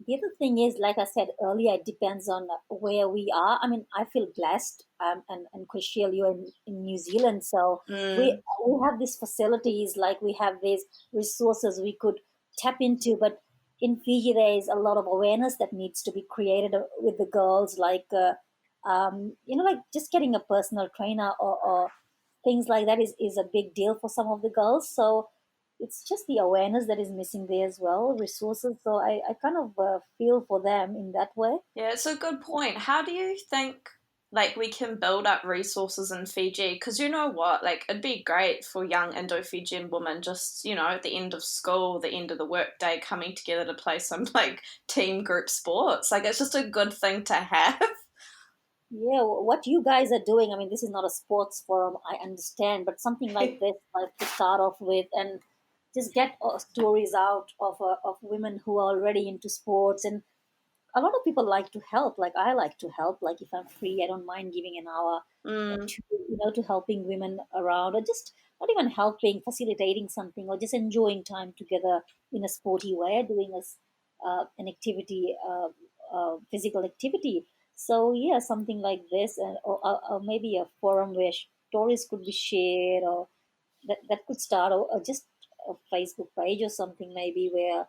the other thing is, like I said earlier, it depends on where we are. I mean, I feel blessed, and Chriselle, you're in New Zealand, so Mm, we have these facilities, like we have these resources we could tap into. But in Fiji, there is a lot of awareness that needs to be created with the girls, like like just getting a personal trainer or things like that is a big deal for some of the girls. So it's just the awareness that is missing there as well, resources. So I kind of feel for them in that way. yeah, it's a good point. How do you think like we can build up resources in Fiji? Because you know what, like it'd be great for young Indo-Fijian women just at the end of school, the end of the workday, coming together to play some like team group sports. Like it's just a good thing to have. Yeah, what you guys are doing, I mean, this is not a sports forum, I understand, but something like this, like to start off with, and just get stories out of women who are already into sports. And a lot of people like to help, like I like to help, like if I'm free, I don't mind giving an hour Mm, to helping women around, or just not even helping, facilitating something, or just enjoying time together in a sporty way, doing an activity, physical activity. So yeah, something like this, and or maybe a forum where stories could be shared, or that could start, or just a Facebook page or something maybe where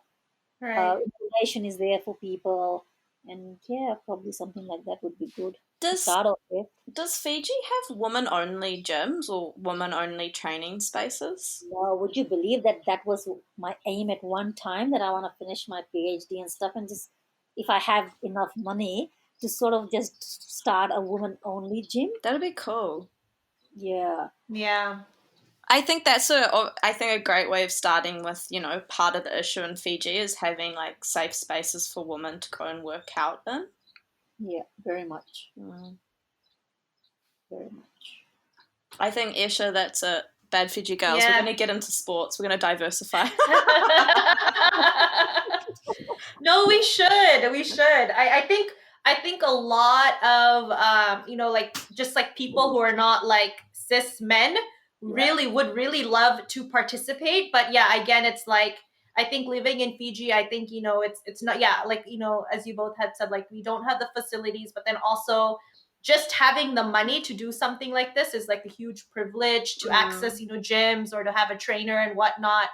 Right. information is there for people. And yeah, probably something like that would be good to Does start off with. does Fiji have women-only gyms or women-only training spaces? Wow, would you believe that that was my aim at one time, that I want to finish my PhD and stuff, and just if I have enough money to sort of just start a woman only gym? That'd be cool. Yeah. Yeah. I think that's a great way of starting with, part of the issue in Fiji is having like safe spaces for women to go and work out in. Yeah, very much. Mm. Very much. I think, Esha, that's it. Bad Fiji girls. Yeah. We're going to get into sports. We're going to diversify. No, we should. We should. I think a lot of like just like people who are not like cis men really would really love to participate. But yeah, again, it's like I think living in Fiji, I think it's not like as you both had said, like we don't have the facilities, but then also just having the money to do something like this is like a huge privilege to access gyms or to have a trainer and whatnot.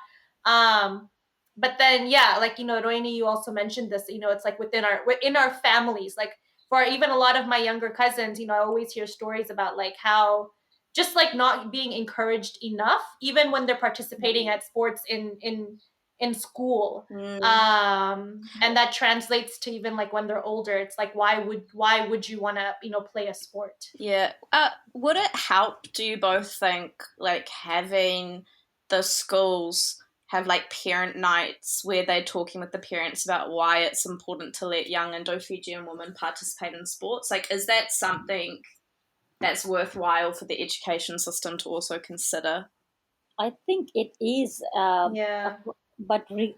But then yeah, like Rohini, you also mentioned this, it's like within our families, like for even a lot of my younger cousins, I always hear stories about like how just like not being encouraged enough even when they're participating at sports in school. And that translates to even like when they're older, it's like why would you want to play a sport? Yeah. Would it help, do you both think, like having the schools have like parent nights where they're talking with the parents about why it's important to let young Indo-Fijian women participate in sports? Like, is that something that's worthwhile for the education system to also consider? I think it is, Yeah. but in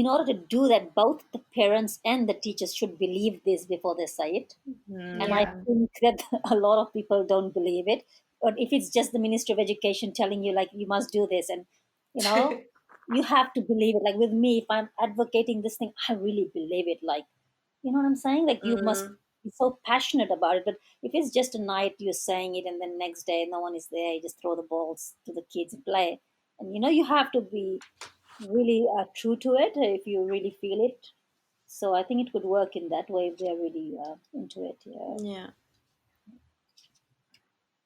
order to do that, both the parents and the teachers should believe this before they say it. And I Yeah. think that a lot of people don't believe it. But if it's just the Ministry of Education telling you, like, you must do this, and you know, you have to believe it. Like with me, if I'm advocating this thing, I really believe it. Like, you know what I'm saying? Like, you must be so passionate about it. But if it's just a night you're saying it, and then next day no one is there, you just throw the balls to the kids and play. And you have to be really true to it if you really feel it. So I think it could work in that way if they're really into it. Yeah. Yeah.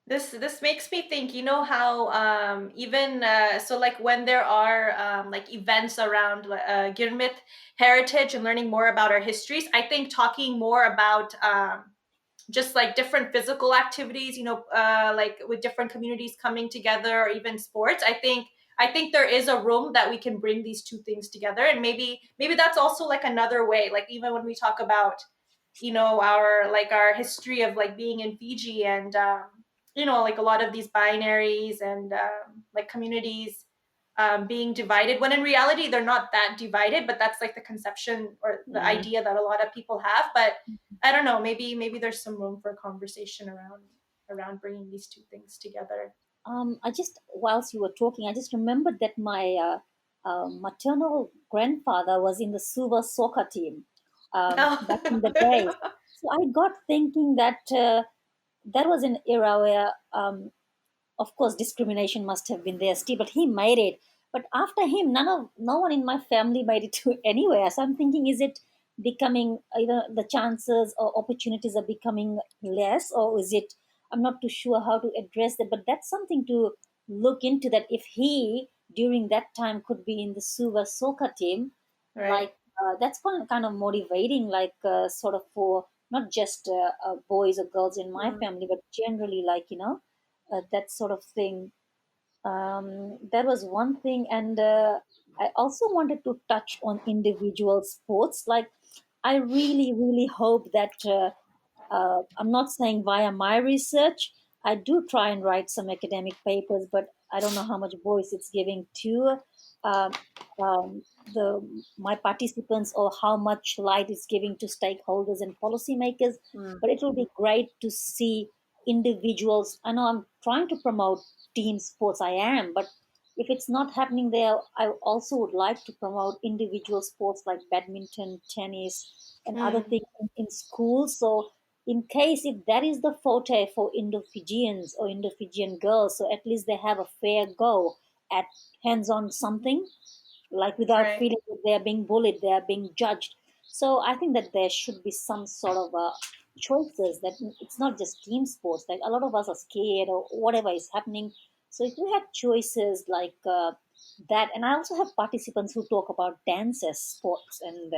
This makes me think, how even so like when there are like events around Girmith heritage and learning more about our histories, I think talking more about just like different physical activities, like with different communities coming together or even sports, I think there is a room that we can bring these two things together. And maybe that's also like another way, like even when we talk about our history of like being in Fiji and like a lot of these binaries and like communities being divided, when in reality they're not that divided, but that's like the conception or the idea that a lot of people have. But I don't know, maybe there's some room for a conversation around bringing these two things together. I just, whilst you were talking, I just remembered that my maternal grandfather was in the Suva soccer team back in the days. Oh. So I got thinking that that was an era where, of course, discrimination must have been there still, but he made it. But after him, no one in my family made it to anywhere. So I'm thinking, is it becoming either the chances or opportunities are becoming less, or is it? I'm not too sure how to address that, but that's something to look into. That if he during that time could be in the Suva soccer team, Right. like that's kind of motivating, like sort of for not just boys or girls in my family, but generally, like that sort of thing. That was one thing, and I also wanted to touch on individual sports. Like, I really, really hope that I'm not saying via my research. I do try and write some academic papers, but I don't know how much voice it's giving to uh, the my participants, or how much light it's giving to stakeholders and policymakers. But it will be great to see individuals. I know I'm trying to promote team sports. I am, but if it's not happening there, I also would like to promote individual sports like badminton, tennis, and other Mm, things in schools. So in case if that is the forte for Indo-Fijians or Indo-Fijian girls, so at least they have a fair go at hands-on something, like without right. feeling that they are being bullied, they are being judged. So I think that there should be some sort of choices, that it's not just team sports. Like a lot of us are scared or whatever is happening. So if we had choices like that, and I also have participants who talk about dance as sports, and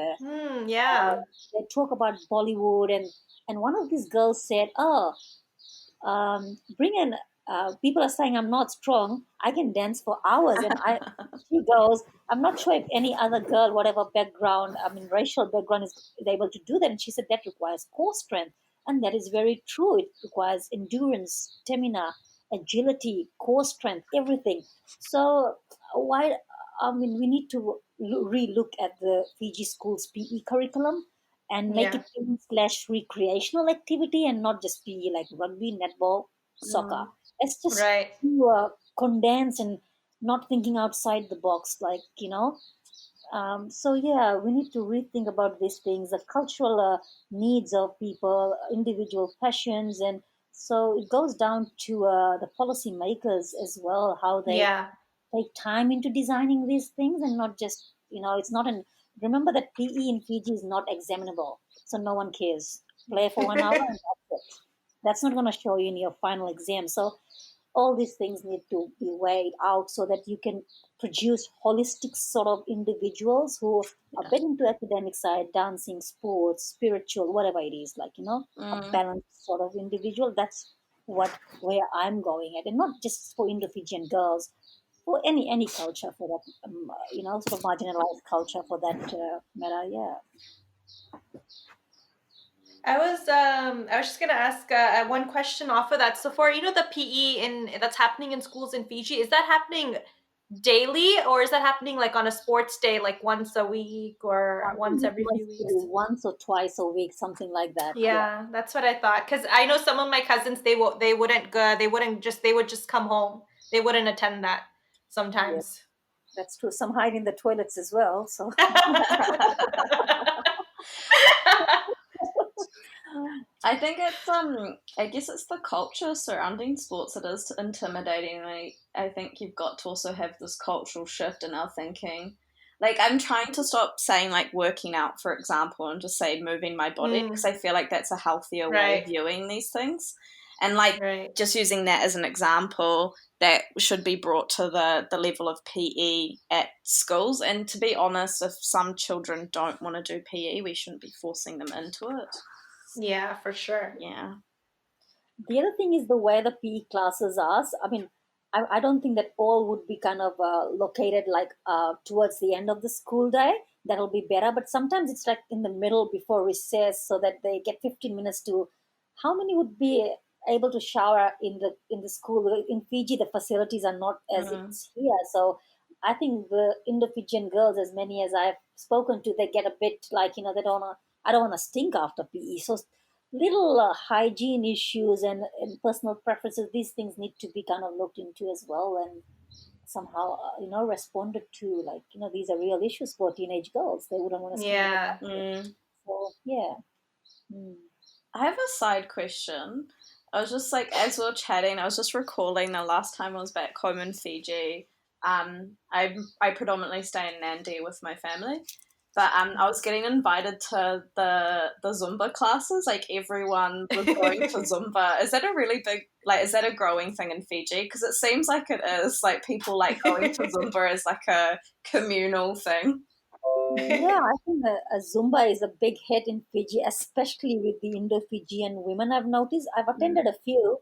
Yeah. they talk about Bollywood, and one of these girls said, "Oh, bring in people are saying I'm not strong, I can dance for hours." And I she goes, I'm not sure if any other girl, whatever background, I mean racial background, is able to do that. And she said that requires core strength. And that is very true. It requires endurance, stamina, agility, core strength, everything. So why, I mean, we need to re-look at the Fiji schools PE curriculum and make Yeah. it team slash recreational activity, and not just PE like rugby, netball, soccer. Let's just Right. condense and not thinking outside the box, like, you know. So yeah, we need to rethink about these things, the cultural needs of people, individual passions, and so it goes down to the policy makers as well, how they Yeah. take time into designing these things, and not just, you know, it's not an, remember that PE in Fiji is not examinable, so no one cares. Play for 1 hour and that's it. That's not going to show you in your final exam. So all these things need to be weighed out so that you can produce holistic sort of individuals who are bit into academic side, dancing, sports, spiritual, whatever it is, like, you know, a balanced sort of individual. That's what, where I'm going at, and not just for Indo-Fijian girls, for any culture, for that, you know, sort of marginalized culture, for that matter. Yeah. I was just gonna ask one question off of that. So for the PE that's happening in schools in Fiji, is that happening daily, or is that happening like on a sports day, like once a week or I think once it every few must be weeks? once or twice a week, something like that. Yeah. Yeah, that's what I thought. Because I know some of my cousins, they wouldn't go. They would just come home. They wouldn't attend that Yeah, sometimes. that's true. Some hide in the toilets as well. So I think it's I guess it's the culture surrounding sports that is intimidating. I think you've got to also have this cultural shift in our thinking. Like I'm trying to stop saying like working out, for example, and just say moving my body, because I feel like that's a healthier way of Right, viewing these things. And like right. just using that as an example, that should be brought to the level of PE at schools. And to be honest, if some children don't want to do PE, we shouldn't be forcing them into it. Yeah, for sure. Yeah. the other thing is the way the PE classes are. I mean, I don't think that all would be kind of located like towards the end of the school day. That'll be better. But sometimes it's like in the middle before recess, so that they get 15 minutes to. How many would be able to shower in the school? In Fiji, the facilities are not as it's here. So I think the Indo-Fijian girls, as many as I've spoken to, they get a bit like, you know, they don't wanna. I don't want to stink after PE. So little hygiene issues and personal preferences, these things need to be kind of looked into as well, and somehow you know, responded to, like, you know, these are real issues for teenage girls. They wouldn't want to stink in the Yeah. carpet. So yeah. Mm. I have a side question. I was just like, as we were chatting, I was just recalling the last time I was back home in Fiji. I predominantly stay in Nandi with my family, but I was getting invited to the Zumba classes. Like everyone was going to Zumba. Is that a really big, like, is that a growing thing in Fiji? Because it seems like it is. Like people like going to Zumba is like a communal thing. Yeah, I think a Zumba is a big hit in Fiji, especially with the Indo-Fijian women. I've noticed. I've attended a few,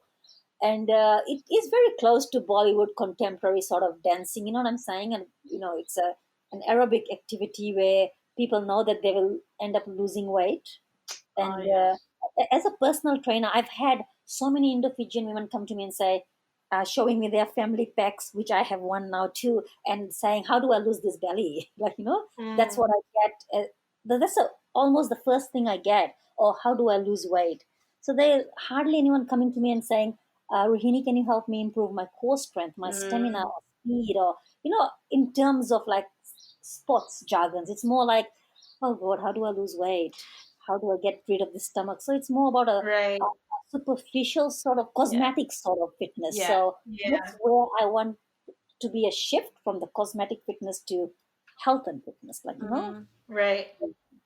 and it is very close to Bollywood contemporary sort of dancing. You know what I'm saying? And you know, it's an aerobic activity where people know that they will end up losing weight. Oh And yeah. as a personal trainer, I've had so many Indo-Fijian women come to me and say, showing me their family packs, which I have one now too, and saying, "How do I lose this belly?" Like, you know, that's what I get. That's almost the first thing I get. Or how do I lose weight? So there hardly anyone coming to me and saying, "Rohini, can you help me improve my core strength, my stamina, or speed, or you know, in terms of like sports jargons." It's more like, "Oh God, how do I lose weight? How do I get rid of the stomach?" So it's more about Right. a superficial sort of Yeah. cosmetic sort of fitness. Yeah. So Yeah. that's where I want to be a shift from the cosmetic fitness to health and fitness, like, you know. Right.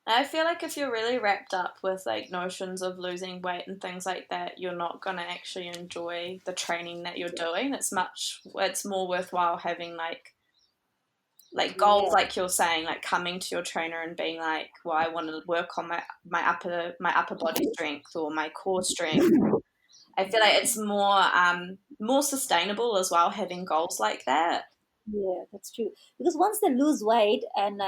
I feel like if you're really wrapped up with like notions of losing weight and things like that, you're not gonna actually enjoy the training that you're doing. It's more worthwhile having like goals, Yeah, like you're saying, like coming to your trainer and being like, well, I want to work on my upper body strength or my core strength. I feel like it's more sustainable as well, having goals like that. yeah, that's true. Because once they lose weight and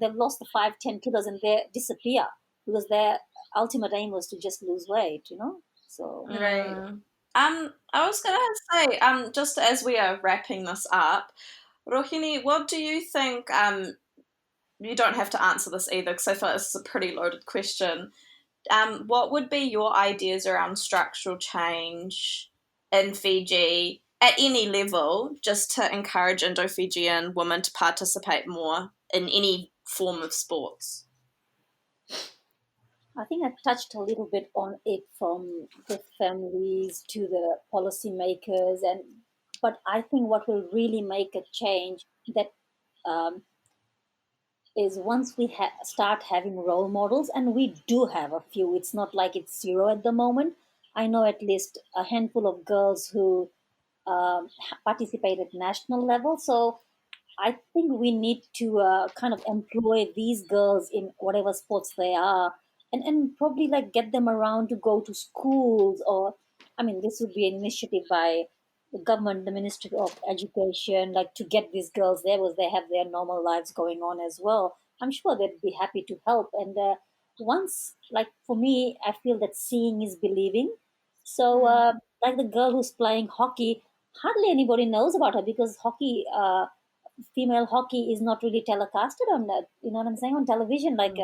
they've lost the 5, 10 kilos and they disappear because their ultimate aim was to just lose weight, you know? So, Right. I was gonna say, just as we are wrapping this up, Rohini, what do you think? You don't have to answer this either, because I feel like this is a pretty loaded question. What would be your ideas around structural change in Fiji at any level, just to encourage Indo-Fijian women to participate more in any form of sports? I think I touched a little bit on it from the families to the policymakers, and but I think what will really make a change that um, is once we start having role models, and we do have a few. It's not like it's zero at the moment. I know at least a handful of girls who participate at national level. So I think we need to kind of employ these girls in whatever sports they are, and probably like get them around to go to schools. Or, I mean, this would be an initiative by the government, the Ministry of Education, like to get these girls there because they have their normal lives going on as well. I'm sure they'd be happy to help. And once, like for me, I feel that seeing is believing. So, like the girl who's playing hockey, hardly anybody knows about her because hockey. Female hockey is not really telecasted on that, you know what I'm saying, on television, like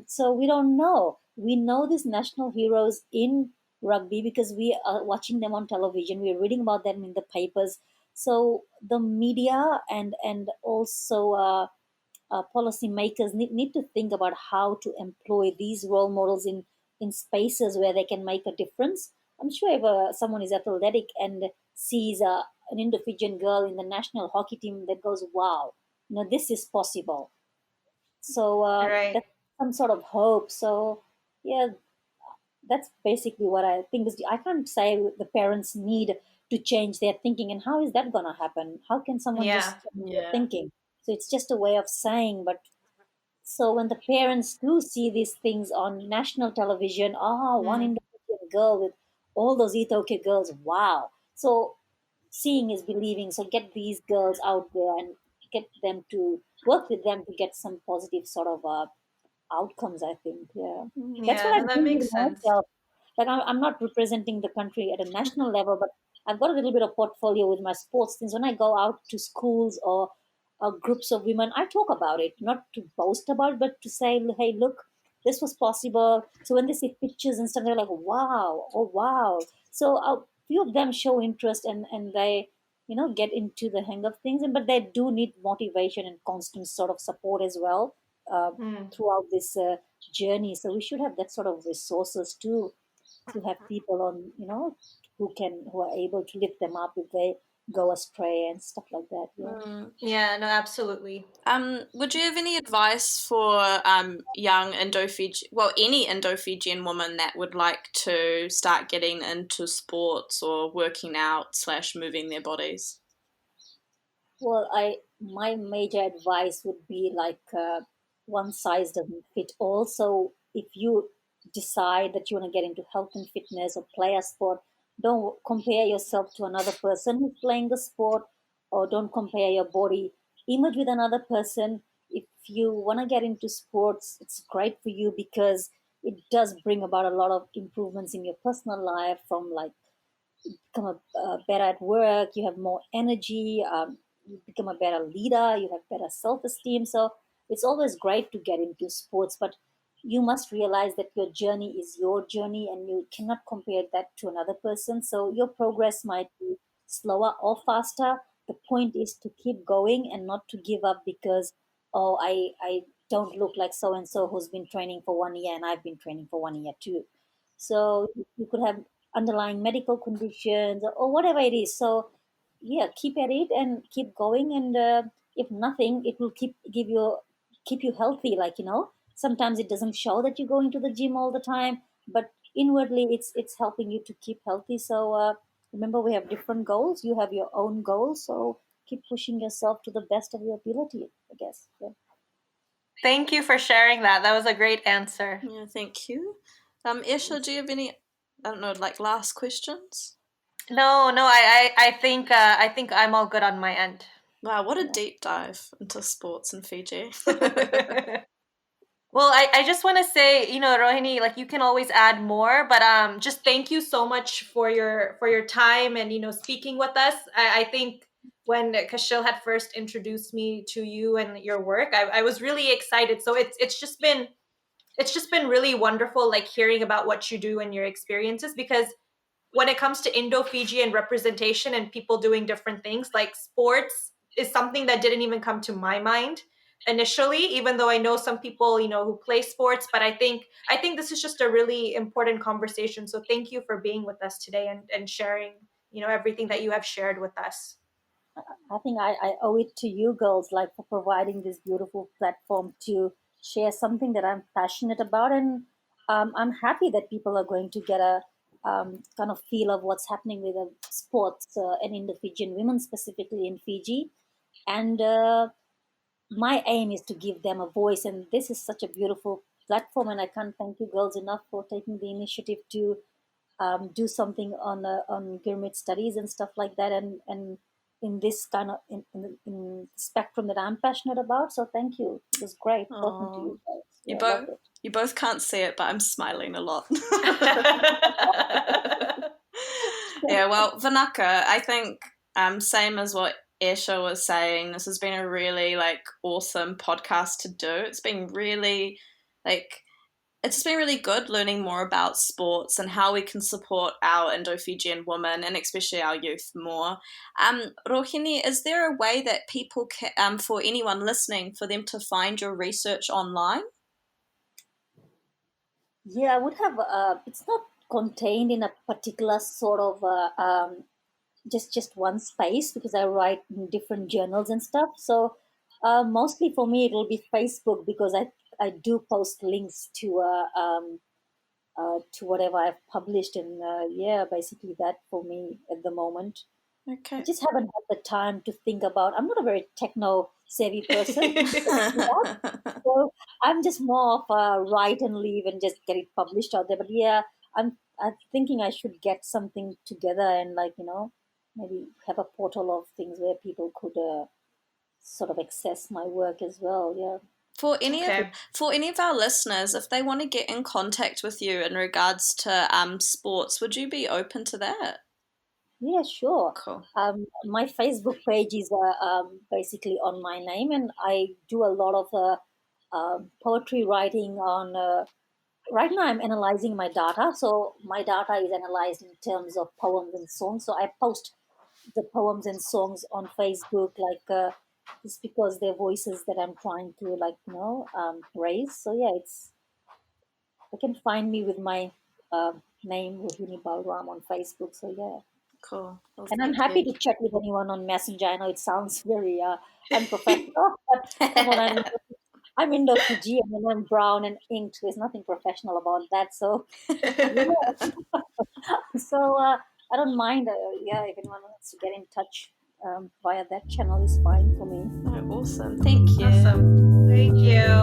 so we don't know. We know these national heroes in rugby because we are watching them on television, we're reading about them in the papers. So the media and also policymakers need to think about how to employ these role models in spaces where they can make a difference. I'm sure if someone is athletic and sees an Indo-Fijian girl in the national hockey team that goes, wow, you know, this is possible. So Right. that's some sort of hope. So yeah, that's basically what I think is. I can't say the parents need to change their thinking, and how is that going to happen? How can someone Yeah. just change their Yeah. thinking? So it's just a way of saying, but so when the parents do see these things on national television, oh, one Mm. Indonesian girl with all those Ethiopia girls, wow. So seeing is believing. So get these girls out there and get them to work with them to get some positive sort of outcomes, I think. Yeah. That's Yeah, what no, I'm that doing makes with sense. myself. Like I'm not representing the country at a national level, but I've got a little bit of portfolio with my sports things. When I go out to schools or groups of women, I talk about it, not to boast about it, but to say, hey, look, this was possible. So when they see pictures and stuff, they're like, wow, oh, wow. So a few of them show interest and they, you know, get into the hang of things. And but they do need motivation and constant sort of support as well uh, Mm. throughout this journey. So we should have that sort of resources too, to have people on, you know, who are able to lift them up if they go astray and stuff like that. Yeah. Yeah, no, absolutely. Would you have any advice for young any Indo-Fijian woman that would like to start getting into sports or working out slash moving their bodies? Well, I my major advice would be like one size doesn't fit all. So if you decide that you want to get into health and fitness or play a sport, don't compare yourself to another person who's playing the sport, or don't compare your body image with another person. If you want to get into sports, it's great for you because it does bring about a lot of improvements in your personal life, from like become better at work, you have more energy, you become a better leader, you have better self-esteem. So it's always great to get into sports, but you must realize that your journey is your journey and you cannot compare that to another person. So your progress might be slower or faster. The point is to keep going and not to give up because, oh, I don't look like so and so who's been training for 1 year and I've been training for 1 year too. So you could have underlying medical conditions or whatever it is. So yeah, keep at it and keep going. And if nothing, it will keep you healthy. Like, you know, sometimes it doesn't show that you're going to the gym all the time, but inwardly it's helping you to keep healthy. So remember, we have different goals. You have your own goals, so keep pushing yourself to the best of your ability, I guess. Yeah. Thank you for sharing that. That was a great answer. Yeah, thank you. Esha, do you have any, I don't know, like last questions? No, I think I'm all good on my end. Wow, what a deep dive into sports in Fiji. Well, I just want to say, Rohini, like you can always add more, but just thank you so much for your time and speaking with us. I think when Kashil had first introduced me to you and your work, I was really excited. So it's just been really wonderful, like hearing about what you do and your experiences, because when it comes to Indo-Fijian representation and people doing different things, like sports is something that didn't even come to my mind initially, even though I know some people, who play sports, but I think this is just a really important conversation. So thank you for being with us today and sharing, everything that you have shared with us. I think I owe it to you girls, like for providing this beautiful platform to share something that I'm passionate about, and I'm happy that people are going to get a kind of feel of what's happening with sports and Indo-Fijian women specifically in Fiji, and my aim is to give them a voice, and this is such a beautiful platform, and I can't thank you girls enough for taking the initiative to do something on pyramid studies and stuff like that, and in this kind of in spectrum that I'm passionate about. So thank you. It was great talking to you guys. You Yeah, both loved it. you both can't see it, but I'm smiling a lot. Yeah, well, Vanaka, I think same as what Esha was saying, this has been a really awesome podcast to do. It's been really good learning more about sports and how we can support our Indo-Fijian women and especially our youth more. Rohini, is there a way that people can, for anyone listening, for them to find your research online? Yeah, I would have. It's not contained in a particular sort of just one space because I write in different journals and stuff. So mostly for me, it will be Facebook because I do post links to whatever I've published, and yeah, basically that for me at the moment. I Okay. just haven't had the time to think about. I'm not a very techno savvy person, so I'm just more of a write and leave and just get it published out there. But yeah, I'm thinking I should get something together and maybe have a portal of things where people could sort of access my work as well. Yeah. For any Okay. of our listeners, if they want to get in contact with you in regards to sports, would you be open to that? Yeah, sure. Cool. My Facebook page is basically on my name, and I do a lot of poetry writing on. Right now, I'm analyzing my data, so my data is analyzed in terms of poems and songs. So I post the poems and songs on Facebook, just because they're voices that I'm trying to raise. So yeah, you can find me with my name Rohini Balram on Facebook. So yeah. Cool. Well, And I'm thank happy you. to chat with anyone on Messenger. I know it sounds very unprofessional, but come on, I'm Indo-Fijian and I'm brown and inked. There's nothing professional about that. So, yeah. So I don't mind. Yeah, if anyone wants to get in touch via that channel is fine for me. Oh, awesome. Thank you. Awesome. Thank you.